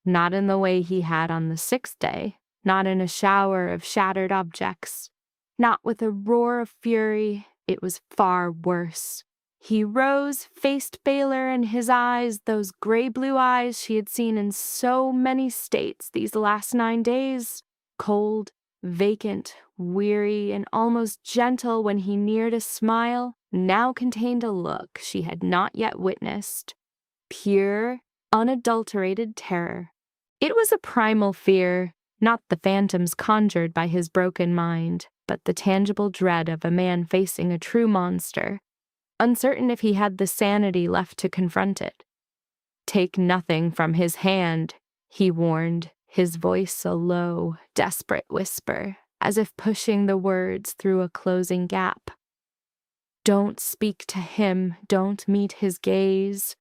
Not in the way he had on the 6th day, not in a shower of shattered objects. Not with a roar of fury, it was far worse. He rose, faced Baylor, and his eyes, those gray-blue eyes she had seen in so many states these last 9 days, cold, vacant, weary, and almost gentle when he neared a smile, now contained a look she had not yet witnessed. Pure, unadulterated terror. It was a primal fear, not the phantoms conjured by his broken mind, but the tangible dread of a man facing a true monster, uncertain if he had the sanity left to confront it. "Take nothing from his hand," he warned, his voice a low, desperate whisper, as if pushing the words through a closing gap. "Don't speak to him, don't meet his gaze."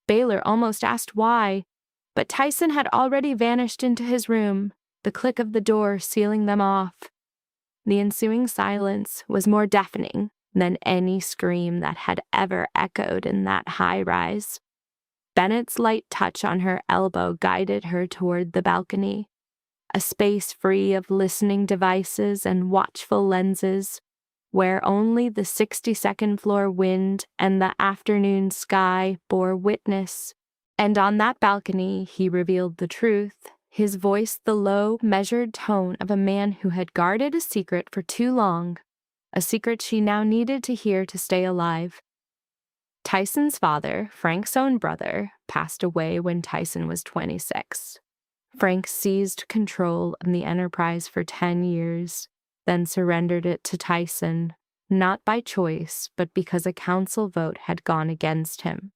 Baylor almost asked why, but Tyson had already vanished into his room, the click of the door sealing them off. The ensuing silence was more deafening than any scream that had ever echoed in that high-rise. Bennett's light touch on her elbow guided her toward the balcony. a space free of listening devices and watchful lenses, where only the 62nd floor wind and the afternoon sky bore witness. And on that balcony he revealed the truth, his voice the low, measured tone of a man who had guarded a secret for too long, a secret she now needed to hear to stay alive. Tyson's father, Frank's own brother, passed away when Tyson was 26. Frank seized control of the enterprise for 10 years, then surrendered it to Tyson, not by choice, but because a council vote had gone against him.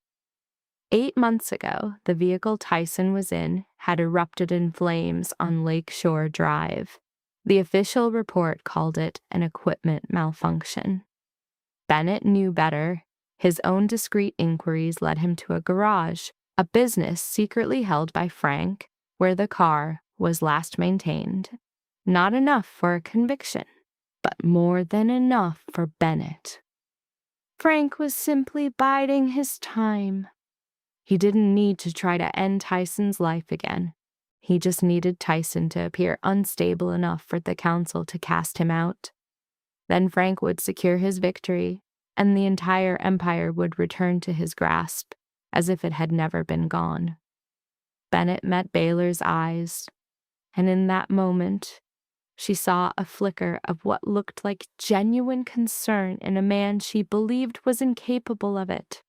8 months ago, the vehicle Tyson was in had erupted in flames on Lakeshore Drive. The official report called it an equipment malfunction. Bennett knew better. His own discreet inquiries led him to a garage, a business secretly held by Frank, where the car was last maintained. Not enough for a conviction, but more than enough for Bennett. Frank was simply biding his time. He didn't need to try to end Tyson's life again. He just needed Tyson to appear unstable enough for the council to cast him out. Then Frank would secure his victory, and the entire empire would return to his grasp, as if it had never been gone. Bennett met Baylor's eyes, and in that moment, she saw a flicker of what looked like genuine concern in a man she believed was incapable of it.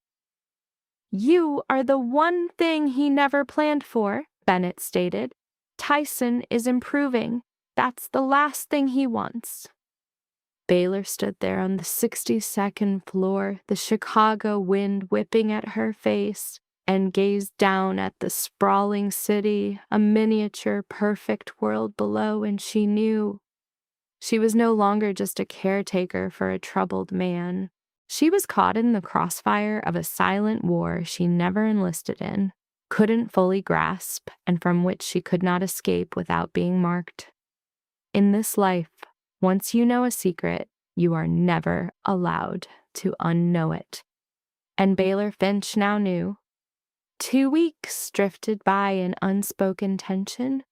"You are the one thing he never planned for," Bennett stated. "Tyson is improving. That's the last thing he wants." Baylor stood there on the 62nd floor, the Chicago wind whipping at her face, and gazed down at the sprawling city, a miniature perfect world below, and she knew. She was no longer just a caretaker for a troubled man. She was caught in the crossfire of a silent war she never enlisted in, couldn't fully grasp, and from which she could not escape without being marked. In this life, once you know a secret, you are never allowed to unknow it. And Baylor Finch now knew. 2 weeks drifted by in unspoken tension.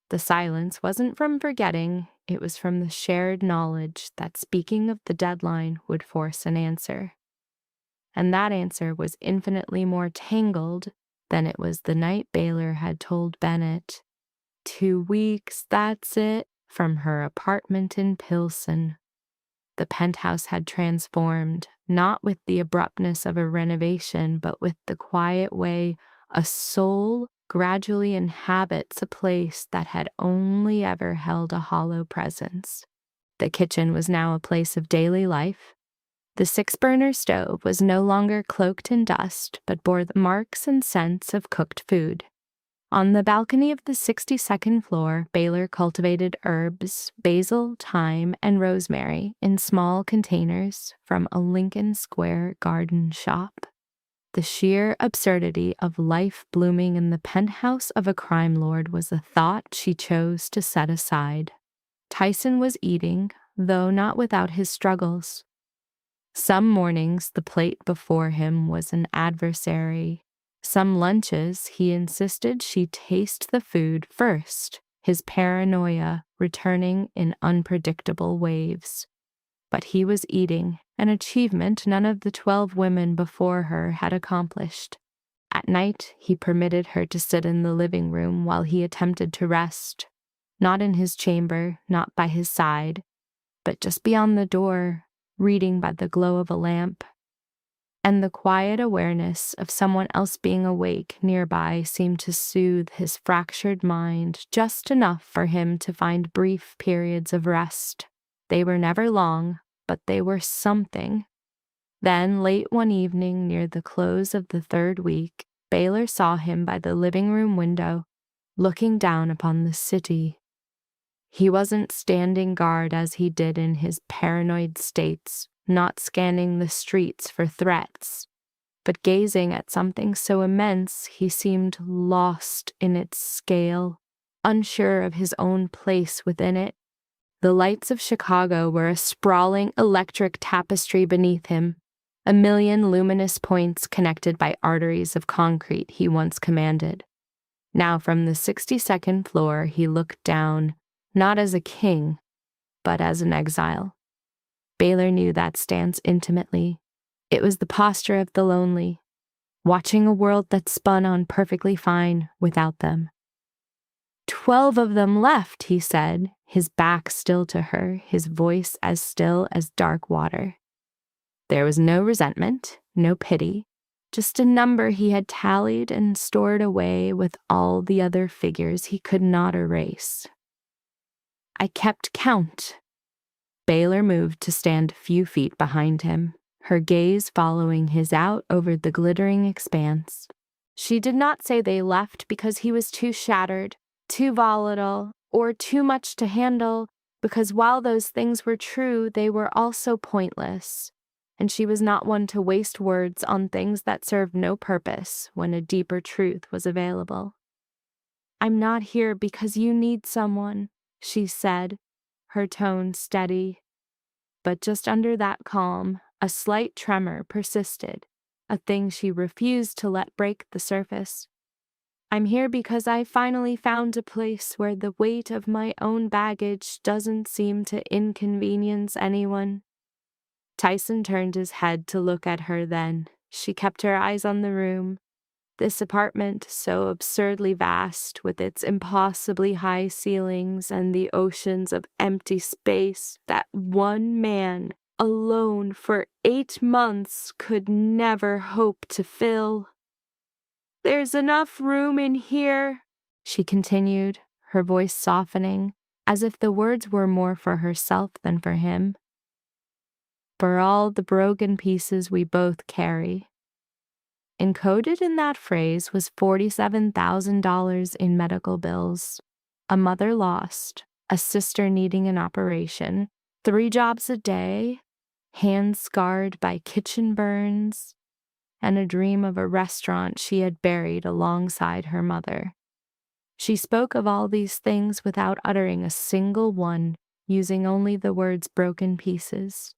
The silence wasn't from forgetting, it was from the shared knowledge that speaking of the deadline would force an answer. And that answer was infinitely more tangled than it was the night Baylor had told Bennett. 2 weeks, that's it, from her apartment in Pilsen. The penthouse had transformed, not with the abruptness of a renovation, but with the quiet way a soul gradually inhabits a place that had only ever held a hollow presence. The kitchen was now a place of daily life. The 6-burner stove was no longer cloaked in dust, but bore the marks and scents of cooked food. On the balcony of the 62nd floor, Baylor cultivated herbs, basil, thyme, and rosemary in small containers from a Lincoln Square garden shop. The sheer absurdity of life blooming in the penthouse of a crime lord was a thought she chose to set aside. Tyson was eating, though not without his struggles. Some mornings the plate before him was an adversary. Some lunches, he insisted she taste the food first, his paranoia returning in unpredictable waves. But he was eating, an achievement none of the 12 women before her had accomplished. At night, he permitted her to sit in the living room while he attempted to rest, not in his chamber, not by his side, but just beyond the door, reading by the glow of a lamp. And the quiet awareness of someone else being awake nearby seemed to soothe his fractured mind just enough for him to find brief periods of rest. They were never long, but they were something. Then, late one evening near the close of the 3rd week, Baylor saw him by the living room window, looking down upon the city. He wasn't standing guard as he did in his paranoid states, not scanning the streets for threats, but gazing at something so immense he seemed lost in its scale, unsure of his own place within it. The lights of Chicago were a sprawling electric tapestry beneath him, a million luminous points connected by arteries of concrete he once commanded. Now from the 62nd floor, he looked down, not as a king, but as an exile. Baylor knew that stance intimately. It was the posture of the lonely, watching a world that spun on perfectly fine without them. 12 of them left, he said, his back still to her, his voice as still as dark water. There was no resentment, no pity, just a number he had tallied and stored away with all the other figures he could not erase. I kept count. Baylor moved to stand a few feet behind him, her gaze following his out over the glittering expanse. She did not say they left because he was too shattered, too volatile, or too much to handle, because while those things were true, they were also pointless, and she was not one to waste words on things that served no purpose when a deeper truth was available. "I'm not here because you need someone," she said, her tone steady. But just under that calm, a slight tremor persisted, a thing she refused to let break the surface. "I'm here because I finally found a place where the weight of my own baggage doesn't seem to inconvenience anyone." Tyson turned his head to look at her then. She kept her eyes on the room. This apartment, so absurdly vast, with its impossibly high ceilings and the oceans of empty space that one man, alone for 8 months, could never hope to fill. "There's enough room in here," she continued, her voice softening, as if the words were more for herself than for him. "For all the broken pieces we both carry." Encoded in that phrase was $47,000 in medical bills, a mother lost, a sister needing an operation, 3 jobs a day, hands scarred by kitchen burns, and a dream of a restaurant she had buried alongside her mother. She spoke of all these things without uttering a single one, using only the words broken pieces.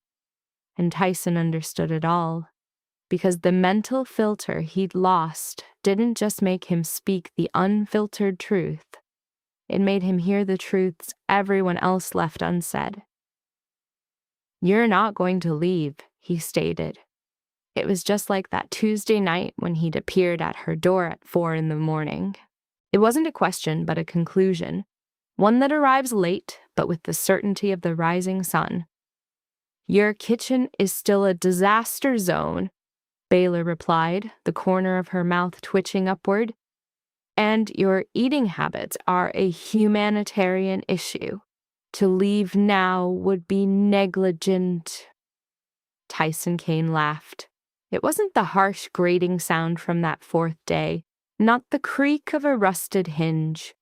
And Tyson understood it all, because the mental filter he'd lost didn't just make him speak the unfiltered truth. It made him hear the truths everyone else left unsaid. "You're not going to leave," he stated. It was just like that Tuesday night when he'd appeared at her door at 4 a.m. It wasn't a question, but a conclusion, one that arrives late, but with the certainty of the rising sun. "Your kitchen is still a disaster zone," Baylor replied, the corner of her mouth twitching upward. "And your eating habits are a humanitarian issue. To leave now would be negligent." Tyson Kane laughed. It wasn't the harsh grating sound from that 4th day, not the creak of a rusted hinge.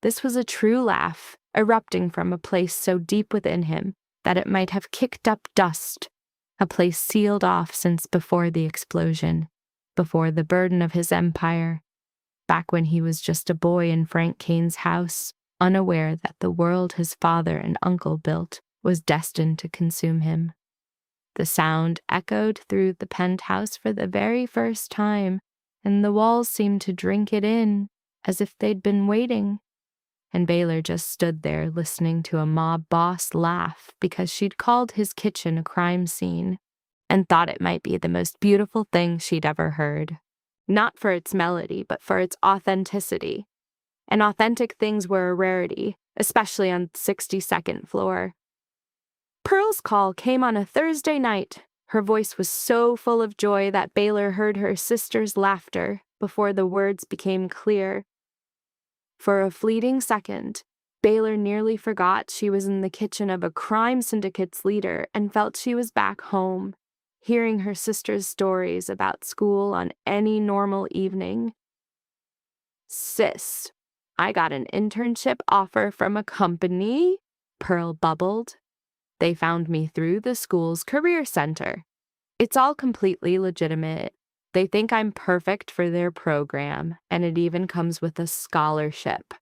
This was a true laugh, erupting from a place so deep within him that it might have kicked up dust, a place sealed off since before the explosion, before the burden of his empire, back when he was just a boy in Frank Kane's house, unaware that the world his father and uncle built was destined to consume him. The sound echoed through the penthouse for the very first time, and the walls seemed to drink it in, as if they'd been waiting. And Baylor just stood there listening to a mob boss laugh because she'd called his kitchen a crime scene and thought it might be the most beautiful thing she'd ever heard. Not for its melody, but for its authenticity. And authentic things were a rarity, especially on the 62nd floor. Pearl's call came on a Thursday night. Her voice was so full of joy that Baylor heard her sister's laughter before the words became clear. For a fleeting second, Baylor nearly forgot she was in the kitchen of a crime syndicate's leader and felt she was back home, hearing her sister's stories about school on any normal evening. "Sis, I got an internship offer from a company," Pearl bubbled. "They found me through the school's career center. It's all completely legitimate. They think I'm perfect for their program, and it even comes with a scholarship.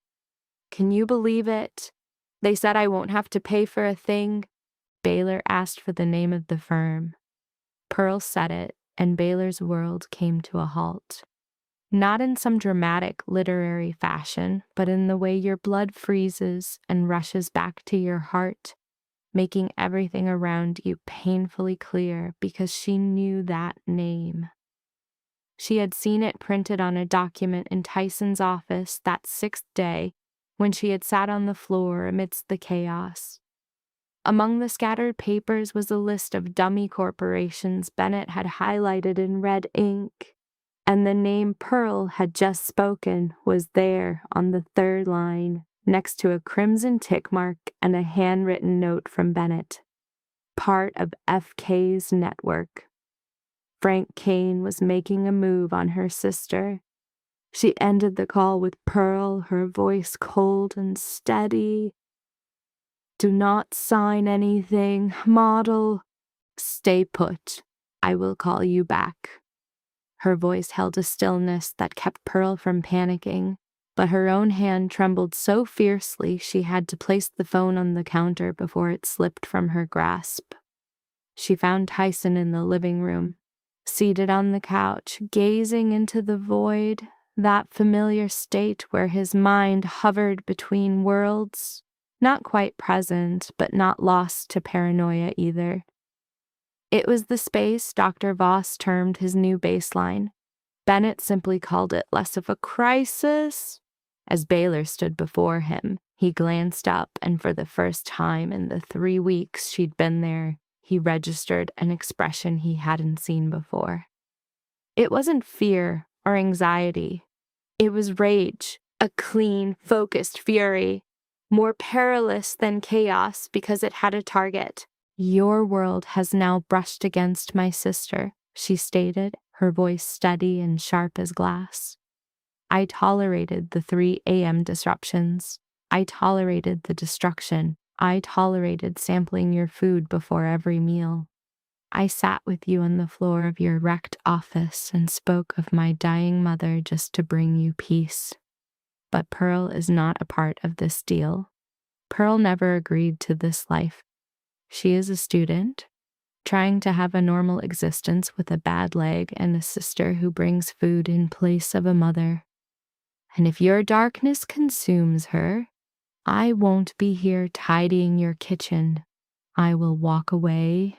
Can you believe it? They said I won't have to pay for a thing." Baylor asked for the name of the firm. Pearl said it, and Baylor's world came to a halt. Not in some dramatic literary fashion, but in the way your blood freezes and rushes back to your heart, making everything around you painfully clear because she knew that name. She had seen it printed on a document in Tyson's office that sixth day when she had sat on the floor amidst the chaos. Among the scattered papers was a list of dummy corporations Bennett had highlighted in red ink, and the name Pearl had just spoken was there on the third line, next to a crimson tick mark and a handwritten note from Bennett. Part of FK's network. Frank Kane was making a move on her sister. She ended the call with Pearl, her voice cold and steady. Do not sign anything, model. Stay put. I will call you back. Her voice held a stillness that kept Pearl from panicking, but her own hand trembled so fiercely she had to place the phone on the counter before it slipped from her grasp. She found Tyson in the living room, seated on the couch, gazing into the void, that familiar state where his mind hovered between worlds, not quite present, but not lost to paranoia either. It was the space Dr. Voss termed his new baseline. Bennett simply called it less of a crisis. As Baylor stood before him, he glanced up, and for the first time in the 3 weeks she'd been there, he registered an expression he hadn't seen before. It wasn't fear or anxiety. It was rage, a clean, focused fury, more perilous than chaos because it had a target. Your world has now brushed against my sister, she stated, her voice steady and sharp as glass. I tolerated the 3 a.m. disruptions. I tolerated the destruction. I tolerated sampling your food before every meal. I sat with you on the floor of your wrecked office and spoke of my dying mother just to bring you peace. But Pearl is not a part of this deal. Pearl never agreed to this life. She is a student, trying to have a normal existence with a bad leg and a sister who brings food in place of a mother. And if your darkness consumes her, I won't be here tidying your kitchen. I will walk away,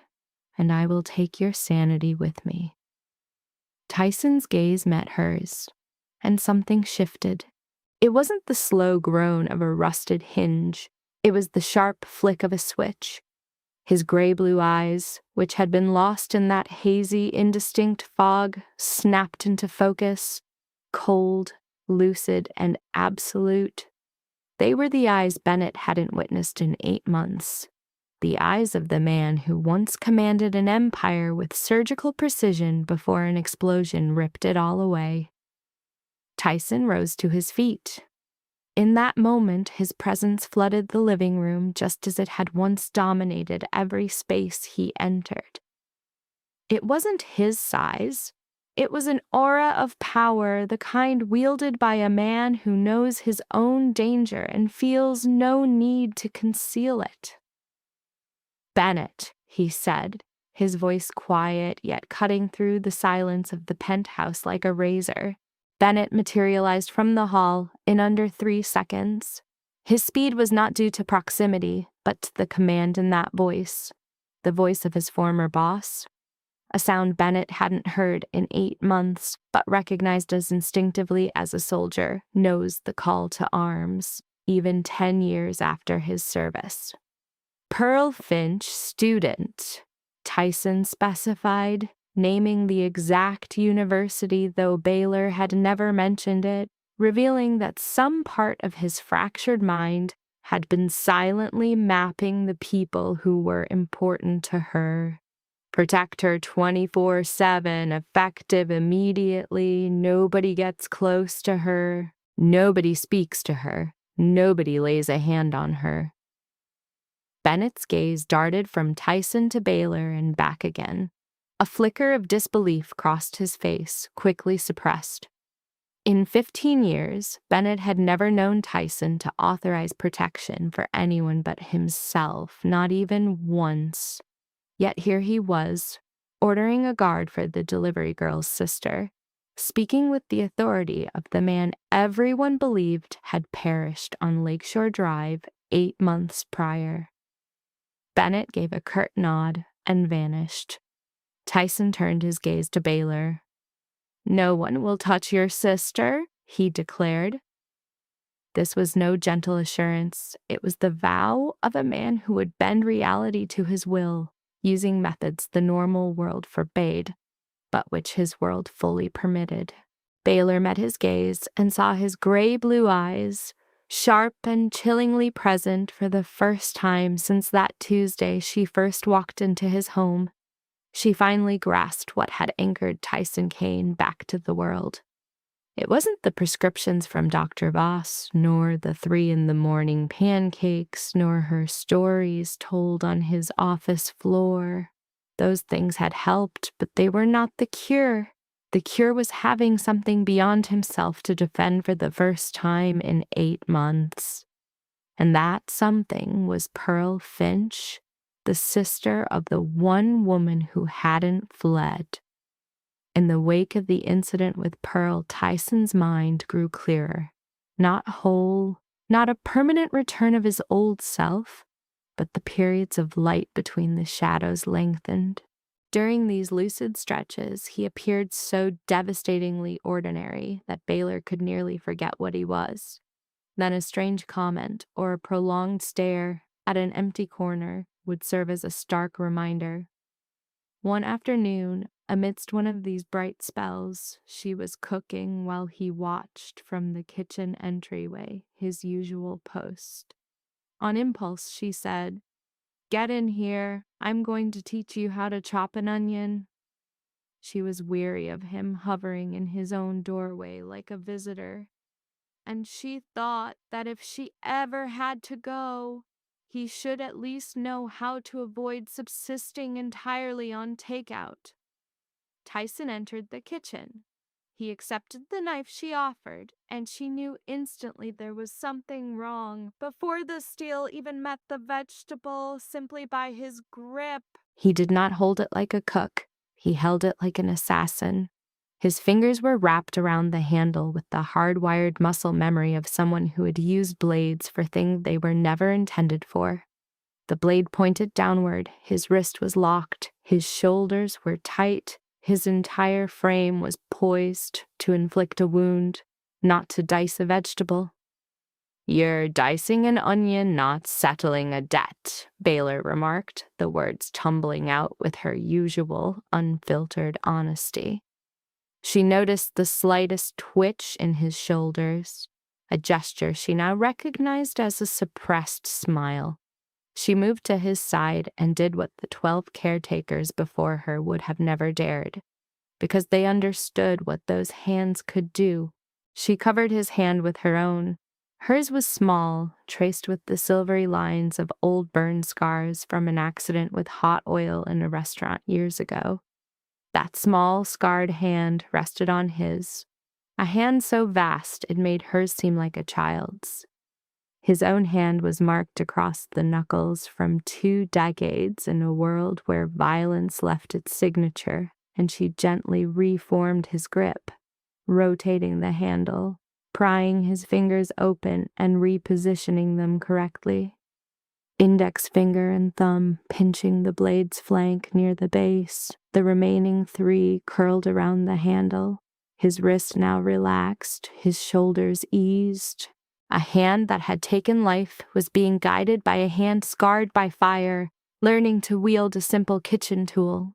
and I will take your sanity with me. Tyson's gaze met hers, and something shifted. It wasn't the slow groan of a rusted hinge. It was the sharp flick of a switch. His gray-blue eyes, which had been lost in that hazy, indistinct fog, snapped into focus, cold, lucid, and absolute. They were the eyes Bennett hadn't witnessed in 8 months. The eyes of the man who once commanded an empire with surgical precision before an explosion ripped it all away. Tyson rose to his feet. In that moment, his presence flooded the living room just as it had once dominated every space he entered. It wasn't his size. It was an aura of power, the kind wielded by a man who knows his own danger and feels no need to conceal it. Bennett, he said, his voice quiet yet cutting through the silence of the penthouse like a razor. Bennett materialized from the hall in under 3 seconds. His speed was not due to proximity, but to the command in that voice, the voice of his former boss. A sound Bennett hadn't heard in 8 months, but recognized as instinctively as a soldier knows the call to arms, even 10 years after his service. Pearl Finch, student, Tyson specified, naming the exact university though Baylor had never mentioned it, revealing that some part of his fractured mind had been silently mapping the people who were important to her. Protect her 24/7, effective immediately, nobody gets close to her, nobody speaks to her, nobody lays a hand on her. Bennett's gaze darted from Tyson to Baylor and back again. A flicker of disbelief crossed his face, quickly suppressed. In 15 years, Bennett had never known Tyson to authorize protection for anyone but himself, not even once. Yet here he was, ordering a guard for the delivery girl's sister. speaking with the authority of the man everyone believed had perished on Lakeshore Drive 8 months prior. Bennett gave a curt nod and vanished. Tyson turned his gaze to Baylor. "No one will touch your sister," he declared. This was no gentle assurance. It was the vow of a man who would bend reality to his will, using methods the normal world forbade, but which his world fully permitted. Baylor met his gaze and saw his gray-blue eyes, sharp and chillingly present for the first time since that Tuesday she first walked into his home. She finally grasped what had anchored Tyson Kane back to the world. It wasn't the prescriptions from Dr. Voss, nor the 3 in the morning pancakes, nor her stories told on his office floor. Those things had helped, but they were not the cure. The cure was having something beyond himself to defend for the first time in 8 months. And that something was Pearl Finch, the sister of the one woman who hadn't fled. In the wake of the incident with Pearl, Tyson's mind grew clearer. Not whole, not a permanent return of his old self, but the periods of light between the shadows lengthened. During these lucid stretches, he appeared so devastatingly ordinary that Baylor could nearly forget what he was. Then a strange comment or a prolonged stare at an empty corner would serve as a stark reminder. One afternoon, amidst one of these bright spells, she was cooking while he watched from the kitchen entryway, his usual post. On impulse, she said, "Get in here. I'm going to teach you how to chop an onion." She was weary of him hovering in his own doorway like a visitor, and she thought that if she ever had to go, he should at least know how to avoid subsisting entirely on takeout. Tyson entered the kitchen. He accepted the knife she offered, and she knew instantly there was something wrong before the steel even met the vegetable, simply by his grip. He did not hold it like a cook. He held it like an assassin. His fingers were wrapped around the handle with the hardwired muscle memory of someone who had used blades for things they were never intended for. The blade pointed downward, his wrist was locked, his shoulders were tight, his entire frame was poised to inflict a wound, not to dice a vegetable. "You're dicing an onion, not settling a debt," Baylor remarked, the words tumbling out with her usual unfiltered honesty. She noticed the slightest twitch in his shoulders, a gesture she now recognized as a suppressed smile. She moved to his side and did what the 12 caretakers before her would have never dared, because they understood what those hands could do. She covered his hand with her own. Hers was small, traced with the silvery lines of old burn scars from an accident with hot oil in a restaurant years ago. That small, scarred hand rested on his, a hand so vast it made hers seem like a child's. His own hand was marked across the knuckles from 2 decades in a world where violence left its signature, and she gently reformed his grip, rotating the handle, prying his fingers open and repositioning them correctly. Index finger and thumb pinching the blade's flank near the base, the remaining 3 curled around the handle. His wrist now relaxed, his shoulders eased. A hand that had taken life was being guided by a hand scarred by fire, learning to wield a simple kitchen tool.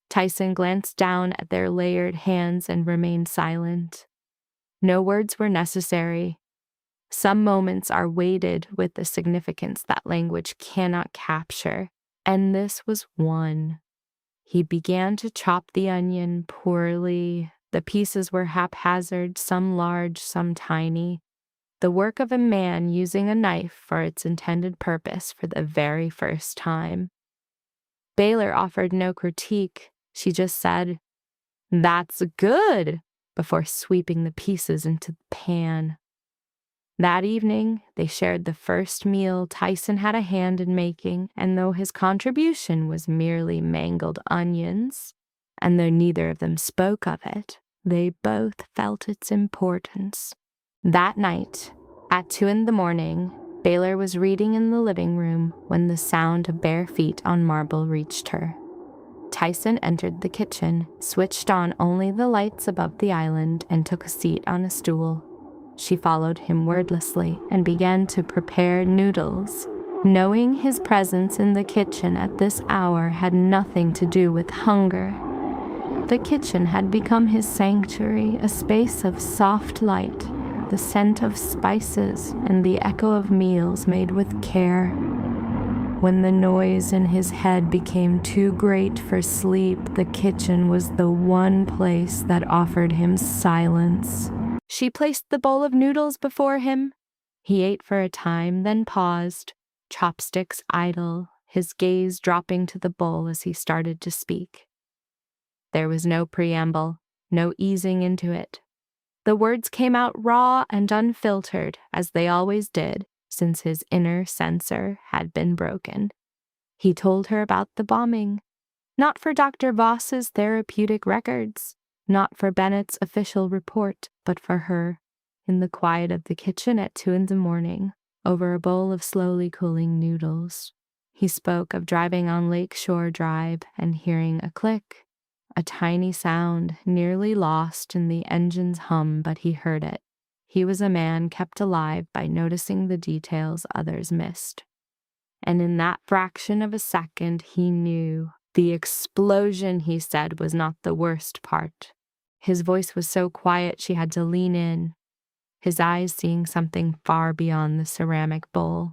Tyson glanced down at their layered hands and remained silent. No words were necessary. Some moments are weighted with the significance that language cannot capture, and this was one. He began to chop the onion poorly. The pieces were haphazard, some large, some tiny. The work of a man using a knife for its intended purpose for the very first time. Baylor offered no critique. She just said, "That's good," before sweeping the pieces into the pan. That evening, they shared the first meal Tyson had a hand in making, and though his contribution was merely mangled onions, and though neither of them spoke of it, They both felt its importance. That night, at 2 a.m, Baylor was reading in the living room when the sound of bare feet on marble reached her. Tyson entered the kitchen, switched on only the lights above the island, and took a seat on a stool. She followed him wordlessly and began to prepare noodles. Knowing his presence in the kitchen at this hour had nothing to do with hunger. The kitchen had become his sanctuary, a space of soft light, the scent of spices, and the echo of meals made with care. When the noise in his head became too great for sleep, the kitchen was the one place that offered him silence. She placed the bowl of noodles before him. He ate for a time, then paused, chopsticks idle, his gaze dropping to the bowl as he started to speak. There was no preamble, no easing into it. The words came out raw and unfiltered, as they always did, since his inner censor had been broken. He told her about the bombing, not for Dr. Voss's therapeutic records, not for Bennett's official report, but for her, in the quiet of the kitchen at 2 a.m, over a bowl of slowly cooling noodles. He spoke of driving on Lakeshore Drive and hearing a click, a tiny sound nearly lost in the engine's hum, but he heard it. He was a man kept alive by noticing the details others missed. And in that fraction of a second, he knew. The explosion, he said, was not the worst part. His voice was so quiet she had to lean in, his eyes seeing something far beyond the ceramic bowl.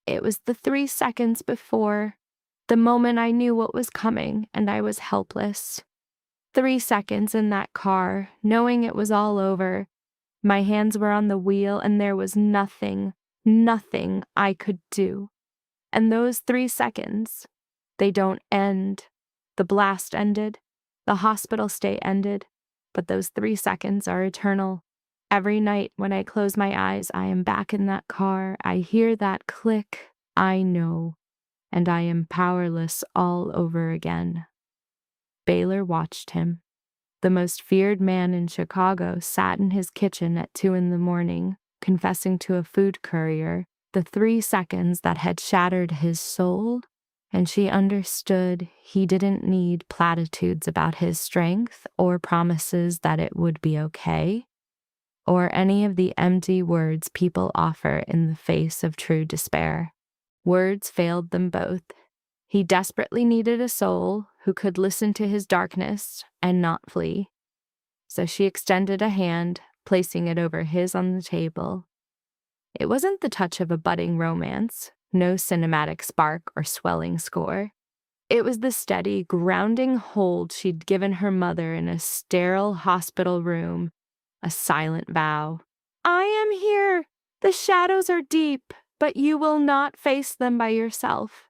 It was the 3 seconds before, the moment I knew what was coming and I was helpless. 3 seconds in that car, knowing it was all over. My hands were on the wheel and there was nothing I could do. And those 3 seconds, they don't end. The blast ended, the hospital stay ended, but those 3 seconds are eternal. Every night when I close my eyes, I am back in that car. I hear that click. I know. And I am powerless all over again. Baylor watched him. The most feared man in Chicago sat in his kitchen at 2 a.m, confessing to a food courier the 3 seconds that had shattered his soul, and she understood he didn't need platitudes about his strength or promises that it would be okay, or any of the empty words people offer in the face of true despair. Words failed them both. He desperately needed a soul who could listen to his darkness and not flee. So she extended a hand, placing it over his on the table. It wasn't the touch of a budding romance, no cinematic spark or swelling score. It was the steady, grounding hold she'd given her mother in a sterile hospital room, a silent vow. I am here. The shadows are deep, but you will not face them by yourself.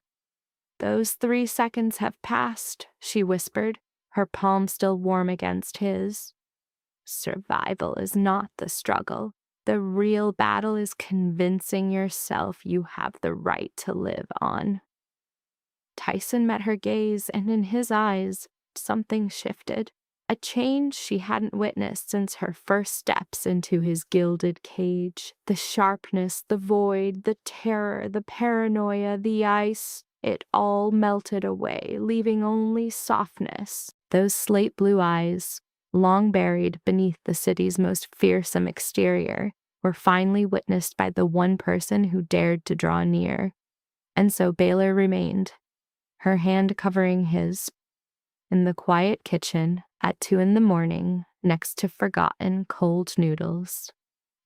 Those 3 seconds have passed, she whispered, her palm still warm against his. Survival is not the struggle. The real battle is convincing yourself you have the right to live on. Tyson met her gaze, and in his eyes, something shifted. A change she hadn't witnessed since her first steps into his gilded cage. The sharpness, the void, the terror, the paranoia, the ice. It all melted away, leaving only softness. Those slate blue eyes, long buried beneath the city's most fearsome exterior, were finally witnessed by the one person who dared to draw near. And so Baylor remained, her hand covering his, in the quiet kitchen at 2 a.m, next to forgotten cold noodles.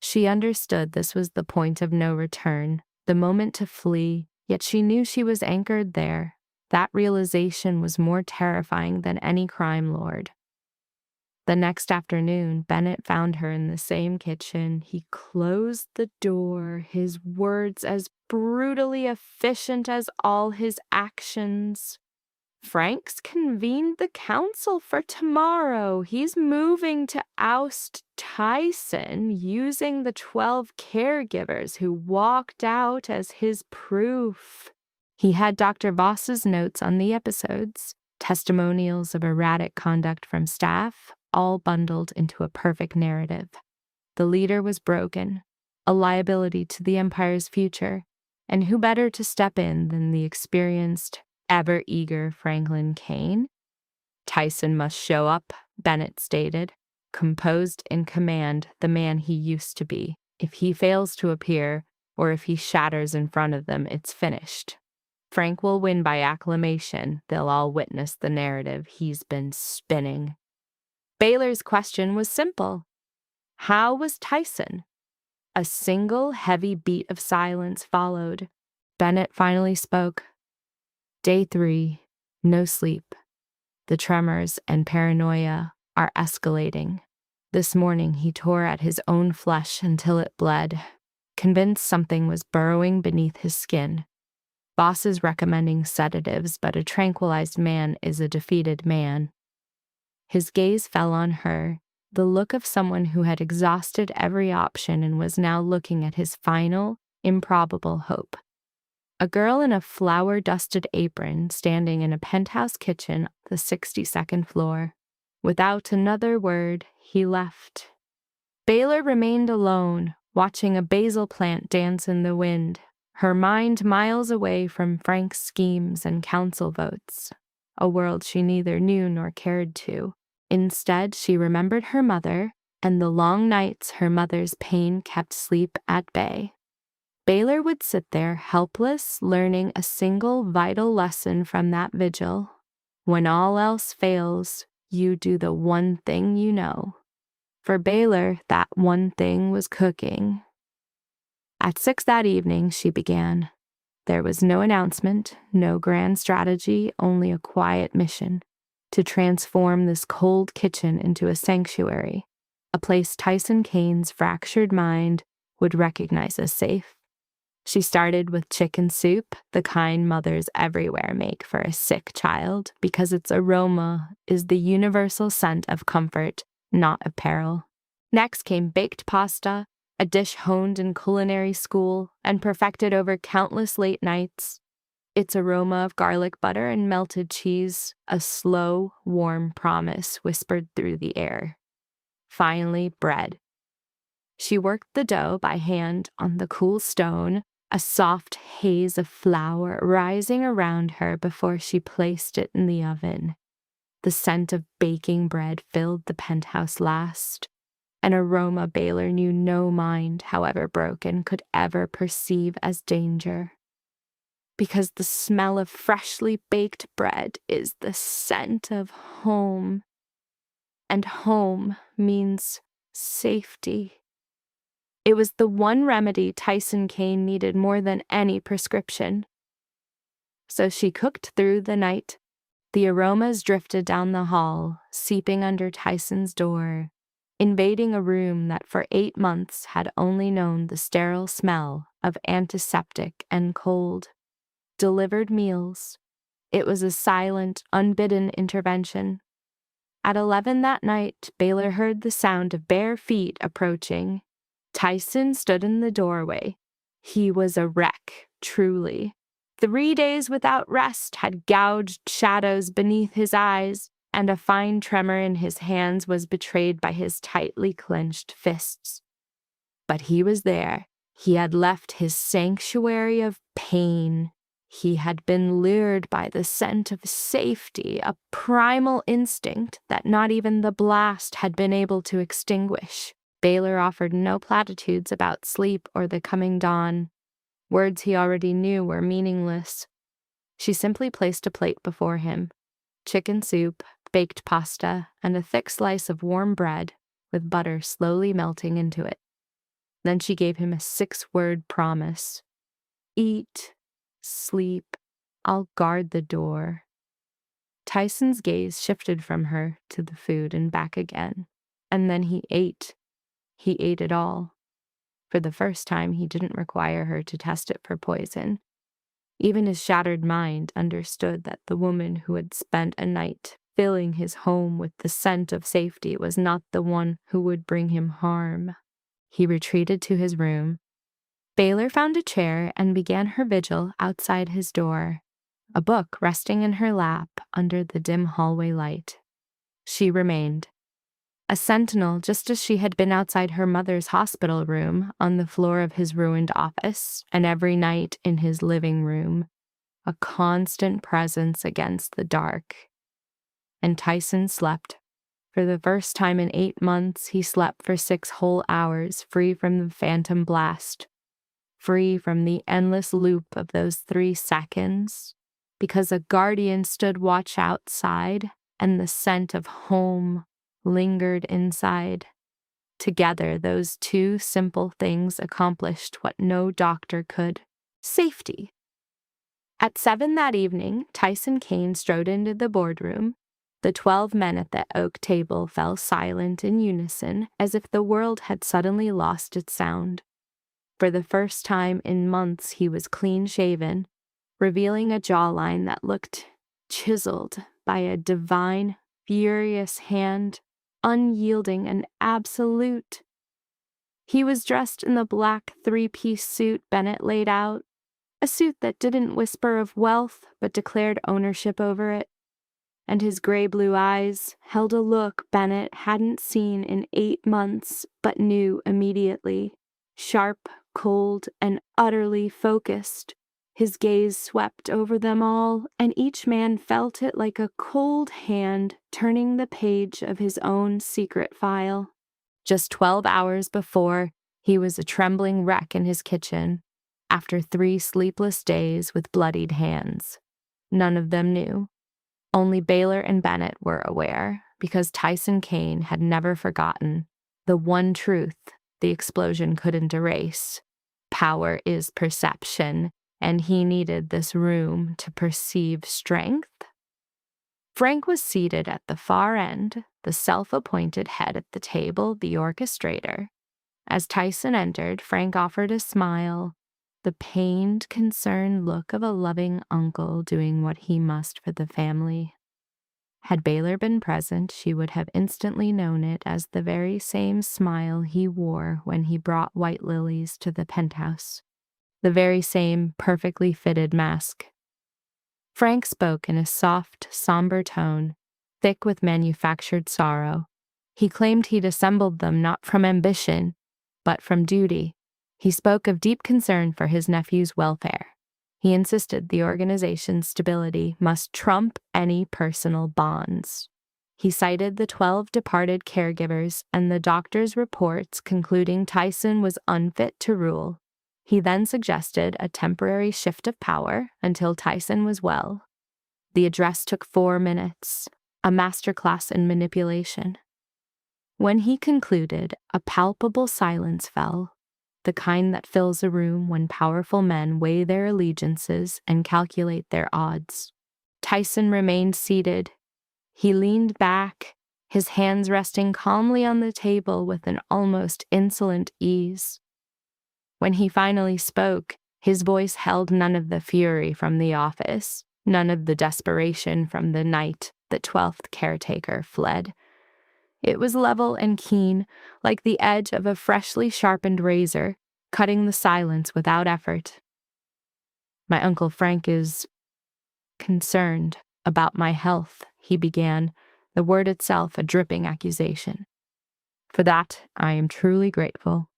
She understood this was the point of no return, the moment to flee, yet she knew she was anchored there. That realization was more terrifying than any crime lord. The next afternoon, Bennett found her in the same kitchen. He closed the door, his words as brutally efficient as all his actions. Frank's convened the council for tomorrow. He's moving to oust Tyson using the 12 caregivers who walked out as his proof. He had Dr. Voss's notes on the episodes, testimonials of erratic conduct from staff, all bundled into a perfect narrative. The leader was broken, a liability to the Empire's future, and who better to step in than the experienced, ever-eager Franklin Kane? Tyson must show up, Bennett stated, composed in command, the man he used to be. If he fails to appear, or if he shatters in front of them, it's finished. Frank will win by acclamation. They'll all witness the narrative he's been spinning. Baylor's question was simple. How was Tyson? A single heavy beat of silence followed. Bennett finally spoke. Day 3, no sleep. The tremors and paranoia are escalating. This morning he tore at his own flesh until it bled, convinced something was burrowing beneath his skin. Boss is recommending sedatives, but a tranquilized man is a defeated man. His gaze fell on her, the look of someone who had exhausted every option and was now looking at his final, improbable hope. A girl in a flour-dusted apron standing in a penthouse kitchen on the 62nd floor. Without another word, he left. Baylor remained alone, watching a basil plant dance in the wind, her mind miles away from Frank's schemes and council votes, a world she neither knew nor cared to. Instead, she remembered her mother and the long nights her mother's pain kept sleep at bay. Baylor would sit there, helpless, learning a single vital lesson from that vigil. When all else fails, you do the one thing you know. For Baylor, that one thing was cooking. At 6 that evening, she began. There was no announcement, no grand strategy, only a quiet mission to transform this cold kitchen into a sanctuary, a place Tyson Kane's fractured mind would recognize as safe. She started with chicken soup, the kind mothers everywhere make for a sick child, because its aroma is the universal scent of comfort, not of peril. Next came baked pasta, a dish honed in culinary school and perfected over countless late nights. Its aroma of garlic butter and melted cheese, a slow, warm promise whispered through the air. Finally, bread. She worked the dough by hand on the cool stone, a soft haze of flour rising around her before she placed it in the oven. The scent of baking bread filled the penthouse last, an aroma Baylor knew no mind, however broken, could ever perceive as danger. Because the smell of freshly baked bread is the scent of home, and home means safety. It was the one remedy Tyson Kane needed more than any prescription. So she cooked through the night. The aromas drifted down the hall, seeping under Tyson's door, invading a room that for 8 months had only known the sterile smell of antiseptic and cold. Delivered meals. It was a silent, unbidden intervention. At 11 that night, Baylor heard the sound of bare feet approaching. Tyson stood in the doorway. He was a wreck, truly. 3 days without rest had gouged shadows beneath his eyes, and a fine tremor in his hands was betrayed by his tightly clenched fists. But he was there. He had left his sanctuary of pain. He had been lured by the scent of safety, a primal instinct that not even the blast had been able to extinguish. Baylor offered no platitudes about sleep or the coming dawn. Words he already knew were meaningless. She simply placed a plate before him. Chicken soup, baked pasta, and a thick slice of warm bread with butter slowly melting into it. Then she gave him a 6-word promise. Eat, sleep, I'll guard the door. Tyson's gaze shifted from her to the food and back again. And then he ate. He ate it all. For the first time, he didn't require her to test it for poison. Even his shattered mind understood that the woman who had spent a night filling his home with the scent of safety was not the one who would bring him harm. He retreated to his room. Baylor found a chair and began her vigil outside his door, a book resting in her lap under the dim hallway light. She remained. A sentinel, just as she had been outside her mother's hospital room, on the floor of his ruined office, and every night in his living room, a constant presence against the dark. And Tyson slept. For the first time in 8 months, he slept for 6 whole hours, free from the phantom blast, free from the endless loop of those 3 seconds, because a guardian stood watch outside and the scent of home lingered inside. Together, those 2 simple things accomplished what no doctor could: safety. At 7 that evening, Tyson Kane strode into the boardroom. The 12 men at the oak table fell silent in unison, as if the world had suddenly lost its sound. For the first time in months, he was clean-shaven, revealing a jawline that looked chiseled by a divine, furious hand, unyielding and absolute. He was dressed in the black 3-piece suit Bennett laid out, a suit that didn't whisper of wealth but declared ownership over it, and his gray-blue eyes held a look Bennett hadn't seen in 8 months but knew immediately, sharp, cold, and utterly focused. His gaze swept over them all, and each man felt it like a cold hand turning the page of his own secret file. Just 12 hours before, he was a trembling wreck in his kitchen, after 3 sleepless days with bloodied hands. None of them knew. Only Baylor and Bennett were aware, because Tyson Kane had never forgotten the one truth the explosion couldn't erase. Power is perception, and he needed this room to perceive strength. Frank was seated at the far end, the self-appointed head at the table, the orchestrator. As Tyson entered, Frank offered a smile, the pained, concerned look of a loving uncle doing what he must for the family. Had Baylor been present, she would have instantly known it as the very same smile he wore when he brought white lilies to the penthouse, the very same perfectly fitted mask. Frank spoke in a soft, somber tone, thick with manufactured sorrow. He claimed he'd assembled them not from ambition, but from duty. He spoke of deep concern for his nephew's welfare. He insisted the organization's stability must trump any personal bonds. He cited the 12 departed caregivers and the doctor's reports concluding Tyson was unfit to rule. He then suggested a temporary shift of power until Tyson was well. The address took 4 minutes, a masterclass in manipulation. When he concluded, a palpable silence fell, the kind that fills a room when powerful men weigh their allegiances and calculate their odds. Tyson remained seated. He leaned back, his hands resting calmly on the table with an almost insolent ease. When he finally spoke, his voice held none of the fury from the office, none of the desperation from the night the 12th caretaker fled. It was level and keen, like the edge of a freshly sharpened razor, cutting the silence without effort. "My Uncle Frank is concerned about my health," he began, the word itself a dripping accusation. "For that, I am truly grateful.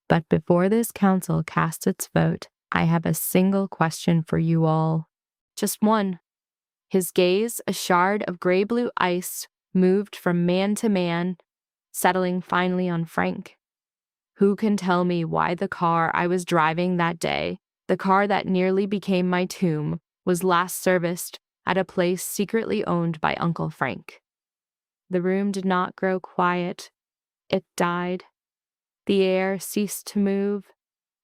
But before this council casts its vote, I have a single question for you all. Just one." His gaze, a shard of gray-blue ice, moved from man to man, settling finally on Frank. "Who can tell me why the car I was driving that day, the car that nearly became my tomb, was last serviced at a place secretly owned by Uncle Frank?" The room did not grow quiet. It died. The air ceased to move,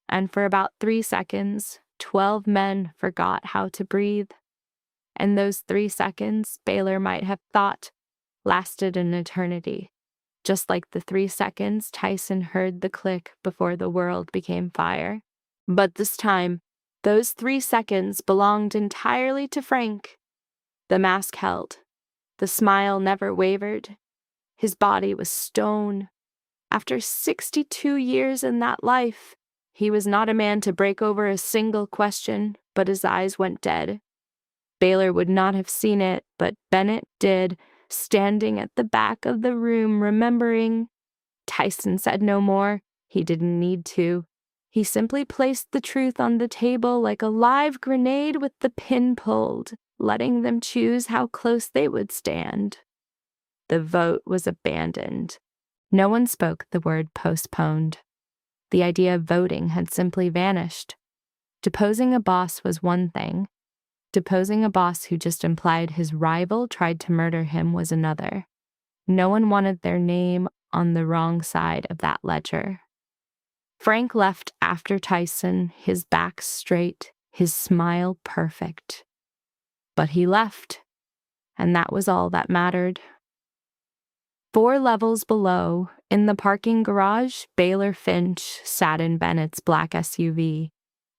and for about 3 seconds, 12 men forgot how to breathe. And those 3 seconds, Baylor might have thought, lasted an eternity, just like the 3 seconds Tyson heard the click before the world became fire. But this time, those 3 seconds belonged entirely to Frank. The mask held. The smile never wavered. His body was stone. After 62 years in that life, he was not a man to break over a single question, but his eyes went dead. Baylor would not have seen it, but Bennett did, standing at the back of the room, remembering. Tyson said no more. He didn't need to. He simply placed the truth on the table like a live grenade with the pin pulled, letting them choose how close they would stand. The vote was abandoned. No one spoke the word postponed. The idea of voting had simply vanished. Deposing a boss was one thing. Deposing a boss who just implied his rival tried to murder him was another. No one wanted their name on the wrong side of that ledger. Frank left after Tyson, his back straight, his smile perfect. But he left, and that was all that mattered. 4 levels below, in the parking garage, Baylor Finch sat in Bennett's black SUV,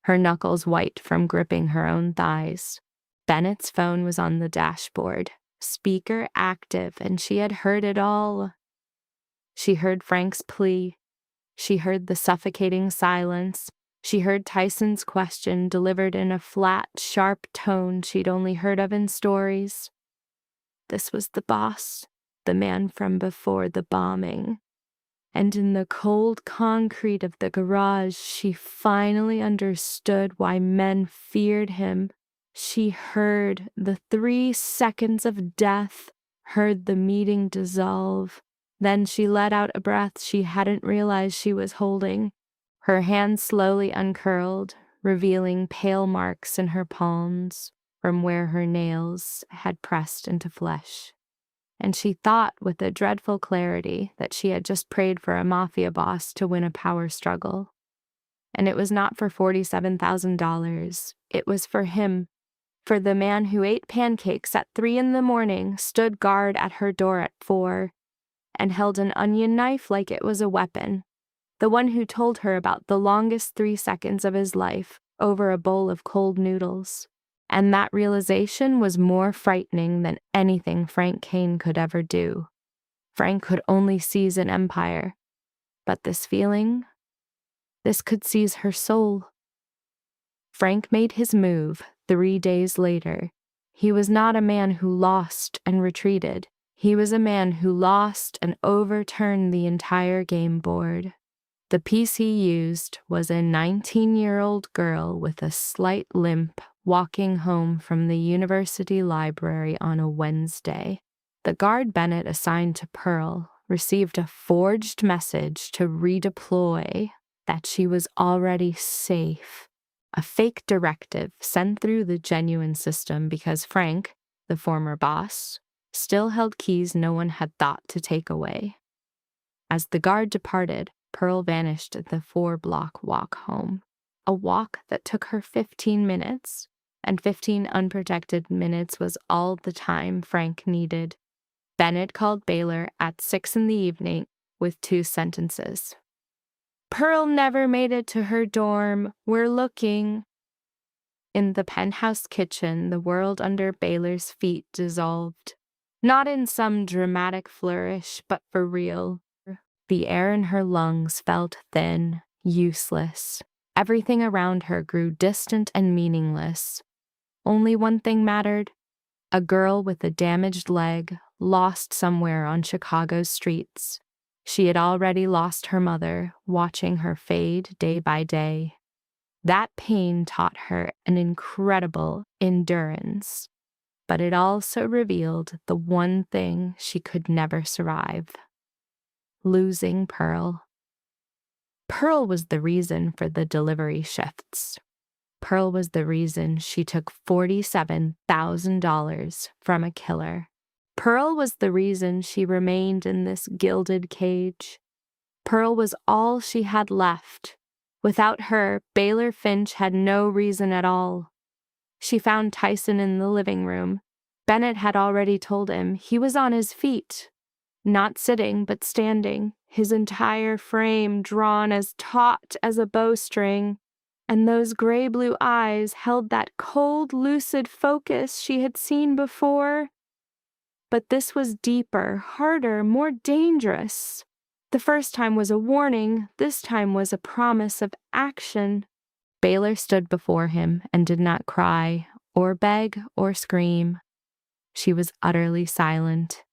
her knuckles white from gripping her own thighs. Bennett's phone was on the dashboard, speaker active, and she had heard it all. She heard Frank's plea. She heard the suffocating silence. She heard Tyson's question delivered in a flat, sharp tone she'd only heard of in stories. This was the boss, the man from before the bombing. And in the cold concrete of the garage, she finally understood why men feared him. She heard the 3 seconds of death, heard the meeting dissolve. Then she let out a breath she hadn't realized she was holding. Her hand slowly uncurled, revealing pale marks in her palms from where her nails had pressed into flesh. And she thought with a dreadful clarity that she had just prayed for a mafia boss to win a power struggle. And it was not for $47,000. It was for him, for the man who ate pancakes at 3 a.m, stood guard at her door at 4, and held an onion knife like it was a weapon. The one who told her about the longest 3 seconds of his life over a bowl of cold noodles. And that realization was more frightening than anything Frank Kane could ever do. Frank could only seize an empire. But this feeling, this could seize her soul. Frank made his move 3 days later. He was not a man who lost and retreated. He was a man who lost and overturned the entire game board. The piece he used was a 19-year-old girl with a slight limp walking home from the university library on a Wednesday. The guard Bennett assigned to Pearl received a forged message to redeploy that she was already safe. A fake directive sent through the genuine system because Frank, the former boss, still held keys no one had thought to take away. As the guard departed, Pearl vanished at the 4-block walk home, a walk that took her 15 minutes, and 15 unprotected minutes was all the time Frank needed. Bennett called Baylor at 6 p.m. with 2 sentences. Pearl never made it to her dorm. We're looking. In the penthouse kitchen, the world under Baylor's feet dissolved. Not in some dramatic flourish, but for real. The air in her lungs felt thin, useless. Everything around her grew distant and meaningless. Only one thing mattered: a girl with a damaged leg, lost somewhere on Chicago's streets. She had already lost her mother, watching her fade day by day. That pain taught her an incredible endurance. But it also revealed the one thing she could never survive: losing Pearl. Pearl was the reason for the delivery shifts. Pearl was the reason she took $47,000 from a killer. Pearl was the reason she remained in this gilded cage. Pearl was all she had left. Without her, Baylor Finch had no reason at all. She found Tyson in the living room. Bennett had already told him he was on his feet, not sitting but standing, his entire frame drawn as taut as a bowstring, and those gray-blue eyes held that cold, lucid focus she had seen before. But this was deeper, harder, more dangerous. The first time was a warning, this time was a promise of action. Baylor stood before him and did not cry, or beg, or scream. She was utterly silent.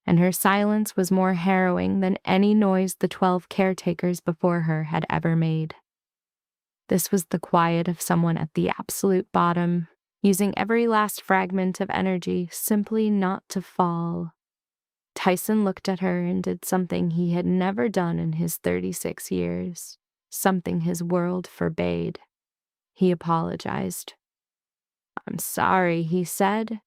and her silence was more harrowing than any noise the 12 caretakers before her had ever made. This was the quiet of someone at the absolute bottom, using every last fragment of energy simply not to fall. Tyson looked at her and did something he had never done in his 36 years, something his world forbade. He apologized. "I'm sorry," he said,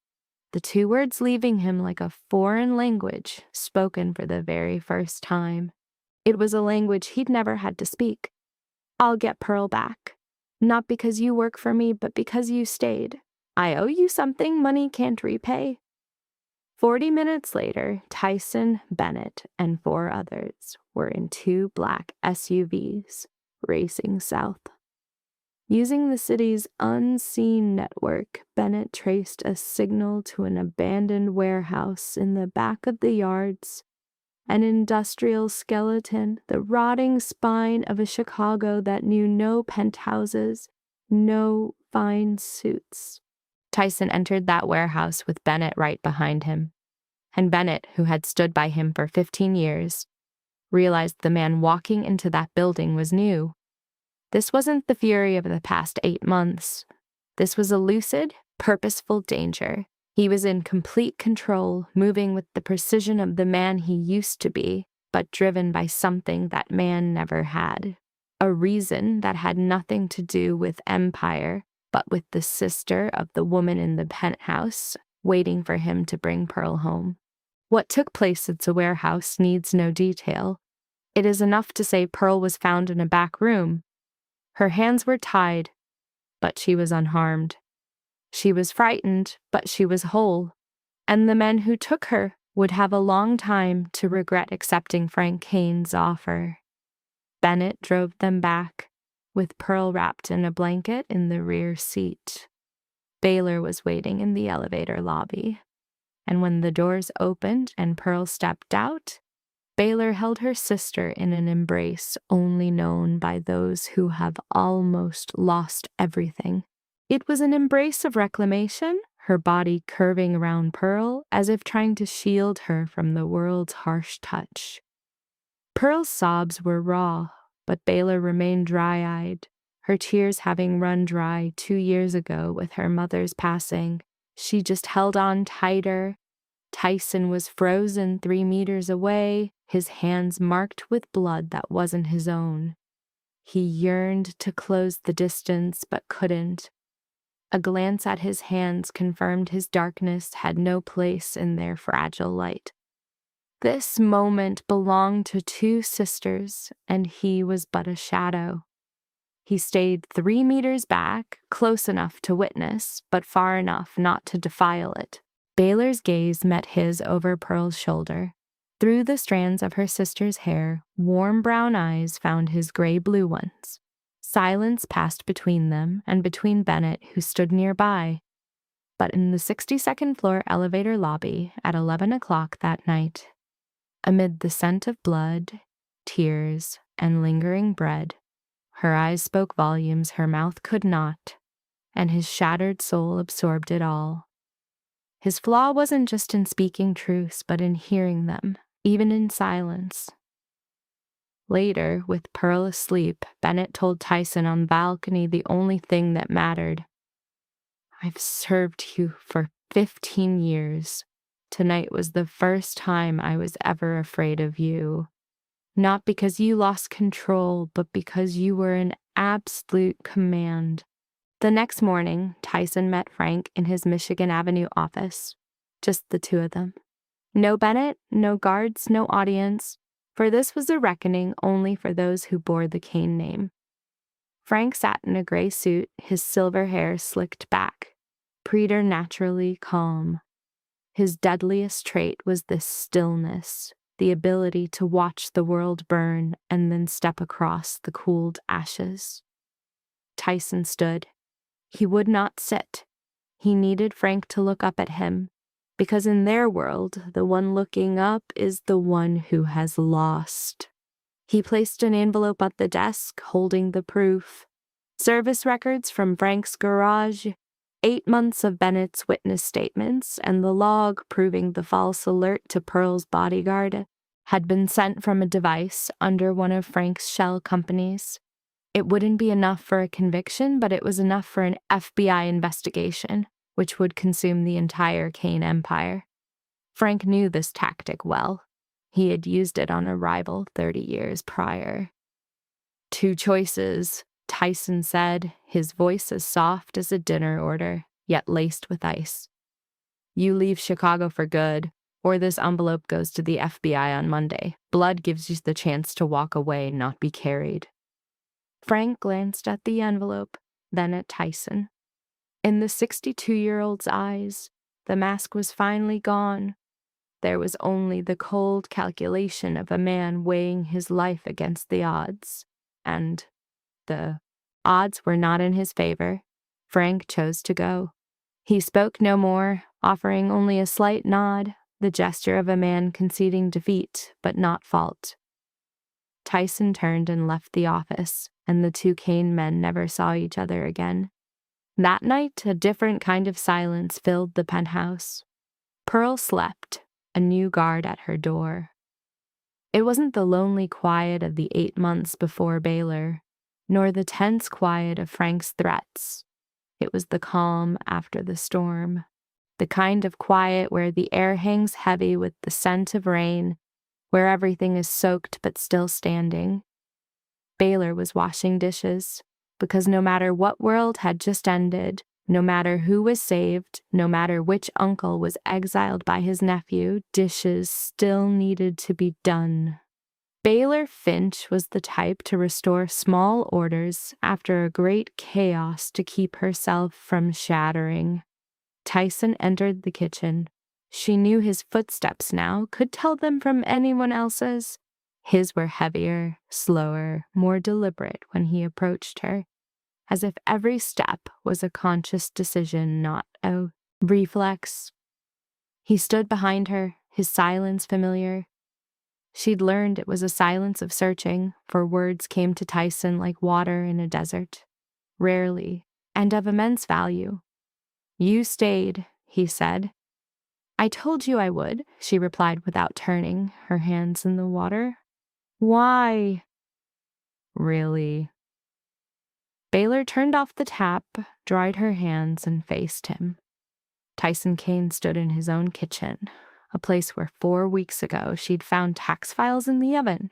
the 2 words leaving him like a foreign language spoken for the very first time. It was a language he'd never had to speak. "I'll get Pearl back. Not because you work for me, but because you stayed. I owe you something money can't repay." 40 minutes later, Tyson, Bennett, and 4 others were in 2 black SUVs racing south. Using the city's unseen network, Bennett traced a signal to an abandoned warehouse in the back of the yards, an industrial skeleton, the rotting spine of a Chicago that knew no penthouses, no fine suits. Tyson entered that warehouse with Bennett right behind him, and Bennett, who had stood by him for 15 years, realized the man walking into that building was new. This wasn't the fury of the past 8 months. This was a lucid, purposeful danger. He was in complete control, moving with the precision of the man he used to be, but driven by something that man never had. A reason that had nothing to do with empire, but with the sister of the woman in the penthouse, waiting for him to bring Pearl home. What took place at the warehouse needs no detail. It is enough to say Pearl was found in a back room. Her hands were tied, but she was unharmed. She was frightened, but she was whole. And the men who took her would have a long time to regret accepting Frank Kane's offer. Bennett drove them back, with Pearl wrapped in a blanket in the rear seat. Baylor was waiting in the elevator lobby, and when the doors opened and Pearl stepped out, Baylor held her sister in an embrace only known by those who have almost lost everything. It was an embrace of reclamation, her body curving around Pearl as if trying to shield her from the world's harsh touch. Pearl's sobs were raw, but Baylor remained dry-eyed, her tears having run dry 2 years ago with her mother's passing. She just held on tighter. Tyson was frozen 3 meters away, his hands marked with blood that wasn't his own. He yearned to close the distance, but couldn't. A glance at his hands confirmed his darkness had no place in their fragile light. This moment belonged to 2 sisters, and he was but a shadow. He stayed 3 meters back, close enough to witness, but far enough not to defile it. Baylor's gaze met his over Pearl's shoulder. Through the strands of her sister's hair, warm brown eyes found his gray-blue ones. Silence passed between them and between Bennett, who stood nearby. But in the 62nd floor elevator lobby at 11 o'clock that night, amid the scent of blood, tears, and lingering bread, her eyes spoke volumes her mouth could not, and his shattered soul absorbed it all. His flaw wasn't just in speaking truths, but in hearing them, even in silence. Later, with Pearl asleep, Bennett told Tyson on the balcony the only thing that mattered. "I've served you for 15 years. Tonight was the first time I was ever afraid of you. Not because you lost control, but because you were in absolute command." The next morning, Tyson met Frank in his Michigan Avenue office. Just the 2 of them. No Bennett, no guards, no audience, for this was a reckoning only for those who bore the Kane name. Frank sat in a gray suit, his silver hair slicked back, preternaturally calm. His deadliest trait was this stillness, the ability to watch the world burn and then step across the cooled ashes. Tyson stood. He would not sit. He needed Frank to look up at him, because in their world, the one looking up is the one who has lost. He placed an envelope at the desk, holding the proof. Service records from Frank's garage, 8 months of Bennett's witness statements and the log proving the false alert to Pearl's bodyguard had been sent from a device under one of Frank's shell companies. It wouldn't be enough for a conviction, but it was enough for an FBI investigation, which would consume the entire Kane empire. Frank knew this tactic well. He had used it on a rival 30 years prior. 2 choices, Tyson said, his voice as soft as a dinner order, yet laced with ice. You leave Chicago for good, or this envelope goes to the FBI on Monday. Blood gives you the chance to walk away, not be carried. Frank glanced at the envelope, then at Tyson. In the 62-year-old's eyes, the mask was finally gone. There was only the cold calculation of a man weighing his life against the odds. And the odds were not in his favor. Frank chose to go. He spoke no more, offering only a slight nod, the gesture of a man conceding defeat, but not fault. Tyson turned and left the office, and the 2 Kane men never saw each other again. That night, a different kind of silence filled the penthouse. Pearl slept, a new guard at her door. It wasn't the lonely quiet of the 8 months before Baylor, nor the tense quiet of Frank's threats. It was the calm after the storm, the kind of quiet where the air hangs heavy with the scent of rain, where everything is soaked but still standing. Baylor was washing dishes, because no matter what world had just ended, no matter who was saved, no matter which uncle was exiled by his nephew, dishes still needed to be done. Baylor Finch was the type to restore small orders after a great chaos to keep herself from shattering. Tyson entered the kitchen. She knew his footsteps now, could tell them from anyone else's. His were heavier, slower, more deliberate when he approached her, as if every step was a conscious decision, not a reflex. He stood behind her, his silence familiar. She'd learned it was a silence of searching, for words came to Tyson like water in a desert, rarely, and of immense value. You stayed, he said. I told you I would, she replied without turning, her hands in the water. Why? Really? Baylor turned off the tap, dried her hands, and faced him. Tyson Kane stood in his own kitchen, a place where 4 weeks ago she'd found tax files in the oven.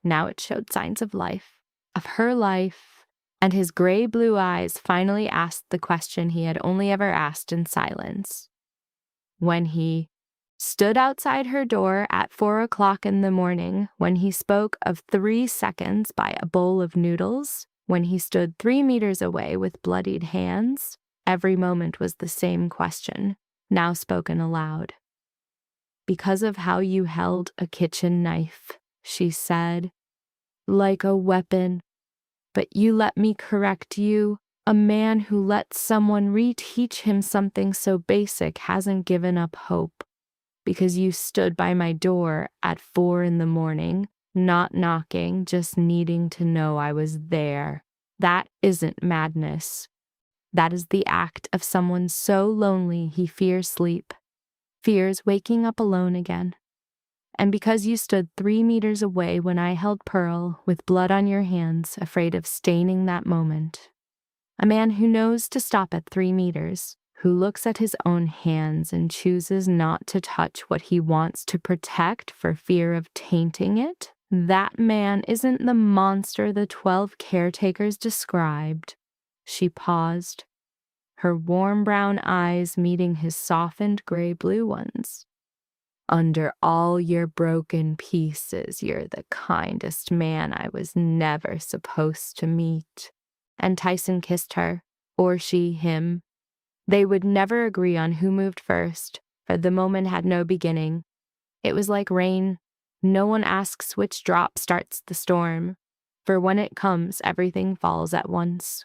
Now it showed signs of life, of her life, and his gray-blue eyes finally asked the question he had only ever asked in silence. When he stood outside her door at 4 o'clock in the morning, when he spoke of 3 seconds by a bowl of noodles, when he stood 3 meters away with bloodied hands, every moment was the same question, now spoken aloud. Because of how you held a kitchen knife, she said, like a weapon. But you let me correct you. A man who lets someone reteach him something so basic hasn't given up hope. Because you stood by my door at 4 in the morning, not knocking, just needing to know I was there. That isn't madness. That is the act of someone so lonely he fears sleep, fears waking up alone again. And because you stood 3 meters away when I held Pearl, with blood on your hands, afraid of staining that moment. A man who knows to stop at 3 meters, who looks at his own hands and chooses not to touch what he wants to protect for fear of tainting it, that man isn't the monster the 12 caretakers described. She paused, her warm brown eyes meeting his softened gray-blue ones. Under all your broken pieces, you're the kindest man I was never supposed to meet. And Tyson kissed her, or she him. They would never agree on who moved first, for the moment had no beginning. It was like rain. No one asks which drop starts the storm, for when it comes, everything falls at once.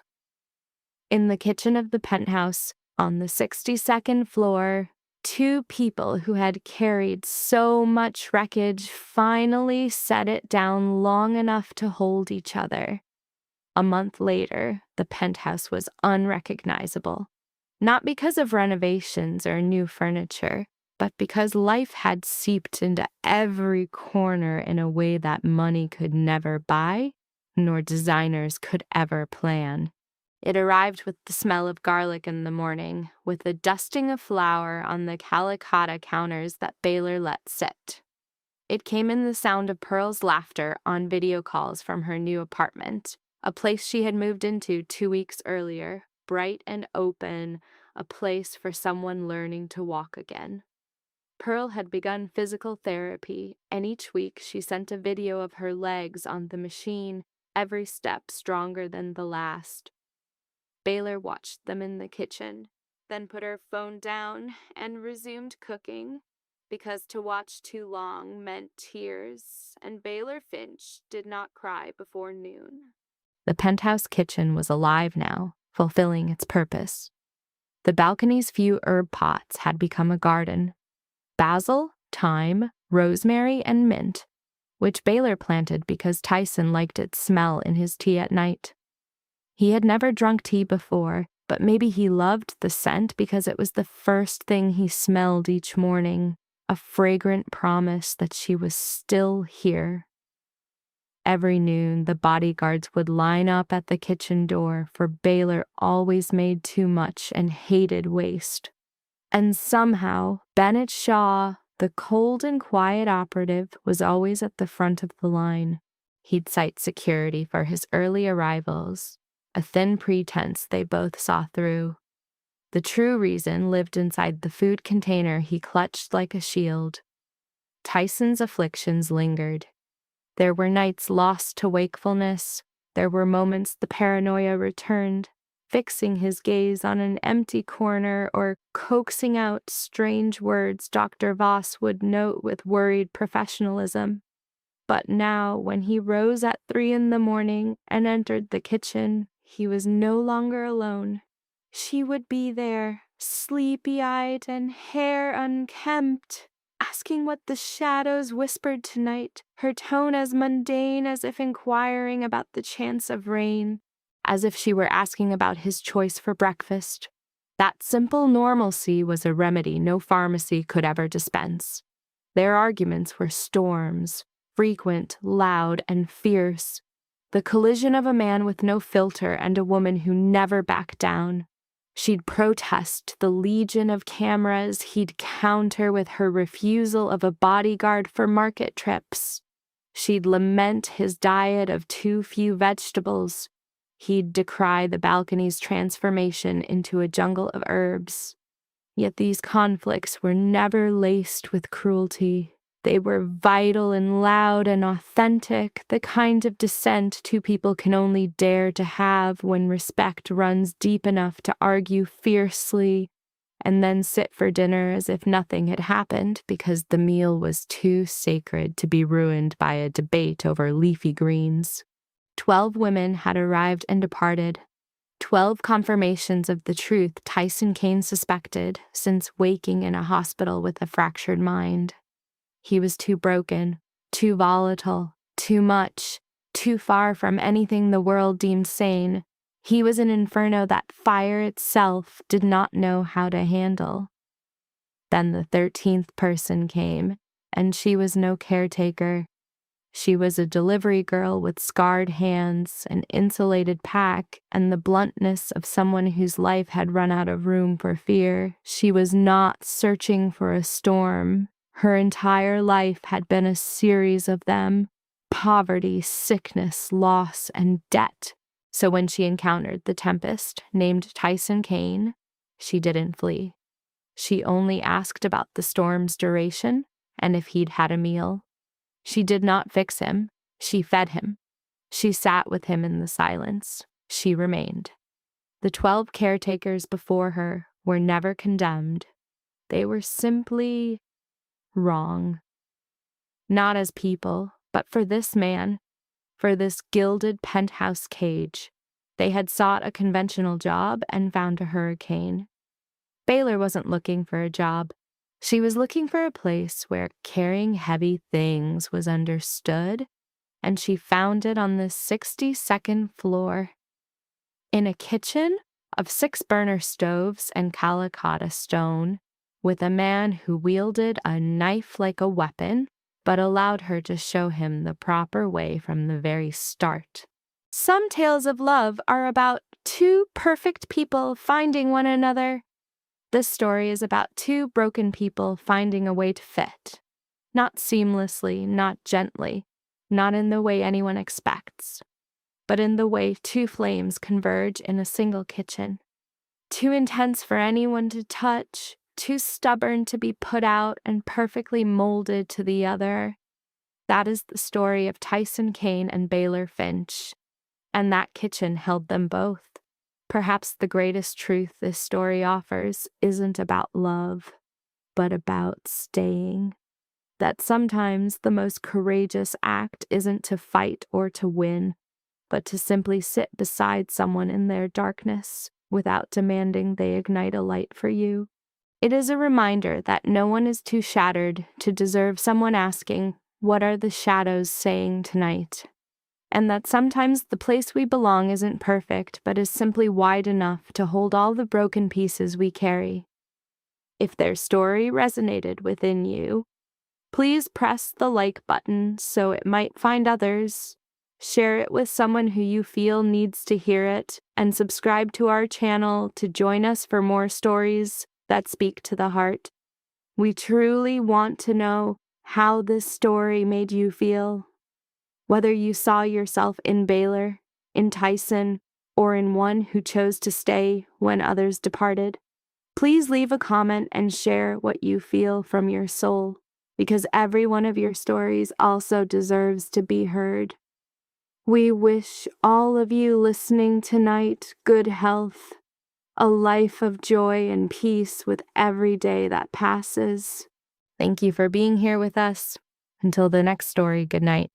In the kitchen of the penthouse, on the 62nd floor, 2 people who had carried so much wreckage finally set it down long enough to hold each other. A month later, the penthouse was unrecognizable. Not because of renovations or new furniture, but because life had seeped into every corner in a way that money could never buy, nor designers could ever plan. It arrived with the smell of garlic in the morning, with the dusting of flour on the calicotta counters that Baylor let sit. It came in the sound of Pearl's laughter on video calls from her new apartment, a place she had moved into 2 weeks earlier, bright and open, a place for someone learning to walk again. Pearl had begun physical therapy, and each week she sent a video of her legs on the machine, every step stronger than the last. Baylor watched them in the kitchen, then put her phone down and resumed cooking, because to watch too long meant tears, and Baylor Finch did not cry before noon. The penthouse kitchen was alive now, fulfilling its purpose. The balcony's few herb pots had become a garden. Basil, thyme, rosemary, and mint, which Baylor planted because Tyson liked its smell in his tea at night. He had never drunk tea before, but maybe he loved the scent because it was the first thing he smelled each morning, a fragrant promise that she was still here. Every noon, the bodyguards would line up at the kitchen door, for Baylor always made too much and hated waste. And somehow, Bennett Shaw, the cold and quiet operative, was always at the front of the line. He'd cite security for his early arrivals, a thin pretense they both saw through. The true reason lived inside the food container he clutched like a shield. Tyson's afflictions lingered. There were nights lost to wakefulness. There were moments the paranoia returned, fixing his gaze on an empty corner or coaxing out strange words Dr. Voss would note with worried professionalism. But now, when he rose at 3 a.m. and entered the kitchen, he was no longer alone. She would be there, sleepy-eyed and hair unkempt, asking what the shadows whispered tonight, her tone as mundane as if inquiring about the chance of rain, as if she were asking about his choice for breakfast. That simple normalcy was a remedy no pharmacy could ever dispense. Their arguments were storms, frequent, loud, and fierce, the collision of a man with no filter and a woman who never backed down. She'd protest the legion of cameras, he'd counter with her refusal of a bodyguard for market trips. She'd lament his diet of too few vegetables. He'd decry the balcony's transformation into a jungle of herbs. Yet these conflicts were never laced with cruelty. They were vital and loud and authentic, the kind of dissent two people can only dare to have when respect runs deep enough to argue fiercely and then sit for dinner as if nothing had happened because the meal was too sacred to be ruined by a debate over leafy greens. 12 women had arrived and departed. 12 confirmations of the truth Tyson Kane suspected since waking in a hospital with a fractured mind. He was too broken, too volatile, too much, too far from anything the world deemed sane. He was an inferno that fire itself did not know how to handle. Then the 13th person came, and she was no caretaker. She was a delivery girl with scarred hands, an insulated pack, and the bluntness of someone whose life had run out of room for fear. She was not searching for a storm. Her entire life had been a series of them: poverty, sickness, loss, and debt. So when she encountered the tempest, named Tyson Kane, she didn't flee. She only asked about the storm's duration and if he'd had a meal. She did not fix him. She fed him. She sat with him in the silence. She remained. The 12 caretakers before her were never condemned. They were simply wrong. Not as people, but for this man, for this gilded penthouse cage. They had sought a conventional job and found a hurricane. Baylor wasn't looking for a job. She was looking for a place where carrying heavy things was understood, and she found it on the 62nd floor. In a kitchen, of 6-burner stoves and Calicotta stone, with a man who wielded a knife like a weapon, but allowed her to show him the proper way from the very start. Some tales of love are about two perfect people finding one another. This story is about two broken people finding a way to fit. Not seamlessly, not gently, not in the way anyone expects, but in the way two flames converge in a single kitchen. Too intense for anyone to touch, too stubborn to be put out and perfectly molded to the other. That is the story of Tyson Kane and Baylor Finch, and that kitchen held them both. Perhaps the greatest truth this story offers isn't about love, but about staying. That sometimes the most courageous act isn't to fight or to win, but to simply sit beside someone in their darkness without demanding they ignite a light for you. It is a reminder that no one is too shattered to deserve someone asking, "What are the shadows saying tonight?" And that sometimes the place we belong isn't perfect, but is simply wide enough to hold all the broken pieces we carry. If their story resonated within you, please press the like button so it might find others. Share it with someone who you feel needs to hear it, and subscribe to our channel to join us for more stories that speak to the heart. We truly want to know how this story made you feel. Whether you saw yourself in Baylor, in Tyson, or in one who chose to stay when others departed, please leave a comment and share what you feel from your soul, because every one of your stories also deserves to be heard. We wish all of you listening tonight good health, a life of joy and peace with every day that passes. Thank you for being here with us. Until the next story, good night.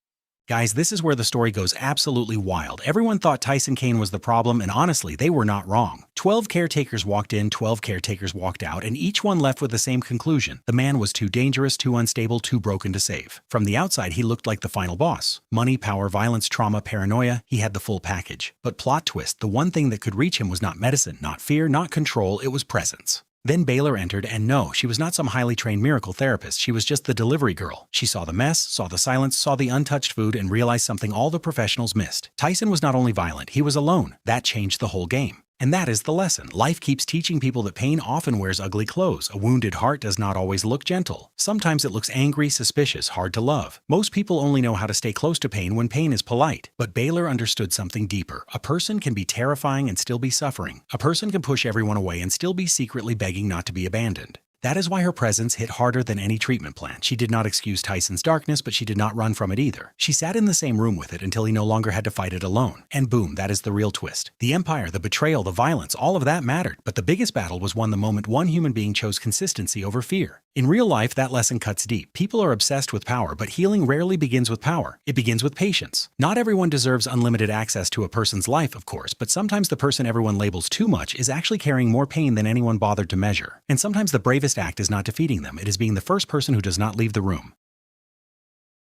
Guys, this is where the story goes absolutely wild. Everyone thought Tyson Kane was the problem, and honestly, they were not wrong. 12 caretakers walked in, 12 caretakers walked out, and each one left with the same conclusion. The man was too dangerous, too unstable, too broken to save. From the outside, he looked like the final boss. Money, power, violence, trauma, paranoia, he had the full package. But plot twist, the one thing that could reach him was not medicine, not fear, not control, it was presence. Then Baylor entered, and no, she was not some highly trained miracle therapist. She was just the delivery girl. She saw the mess, saw the silence, saw the untouched food, and realized something all the professionals missed. Tyson was not only violent, he was alone. That changed the whole game. And that is the lesson. Life keeps teaching people that pain often wears ugly clothes. A wounded heart does not always look gentle. Sometimes it looks angry, suspicious, hard to love. Most people only know how to stay close to pain when pain is polite. But Baylor understood something deeper. A person can be terrifying and still be suffering. A person can push everyone away and still be secretly begging not to be abandoned. That is why her presence hit harder than any treatment plan. She did not excuse Tyson's darkness, but she did not run from it either. She sat in the same room with it until he no longer had to fight it alone. And boom, that is the real twist. The empire, the betrayal, the violence, all of that mattered. But the biggest battle was won the moment one human being chose consistency over fear. In real life, that lesson cuts deep. People are obsessed with power, but healing rarely begins with power. It begins with patience. Not everyone deserves unlimited access to a person's life, of course, but sometimes the person everyone labels too much is actually carrying more pain than anyone bothered to measure. And sometimes the bravest act is not defeating them, it is being the first person who does not leave the room.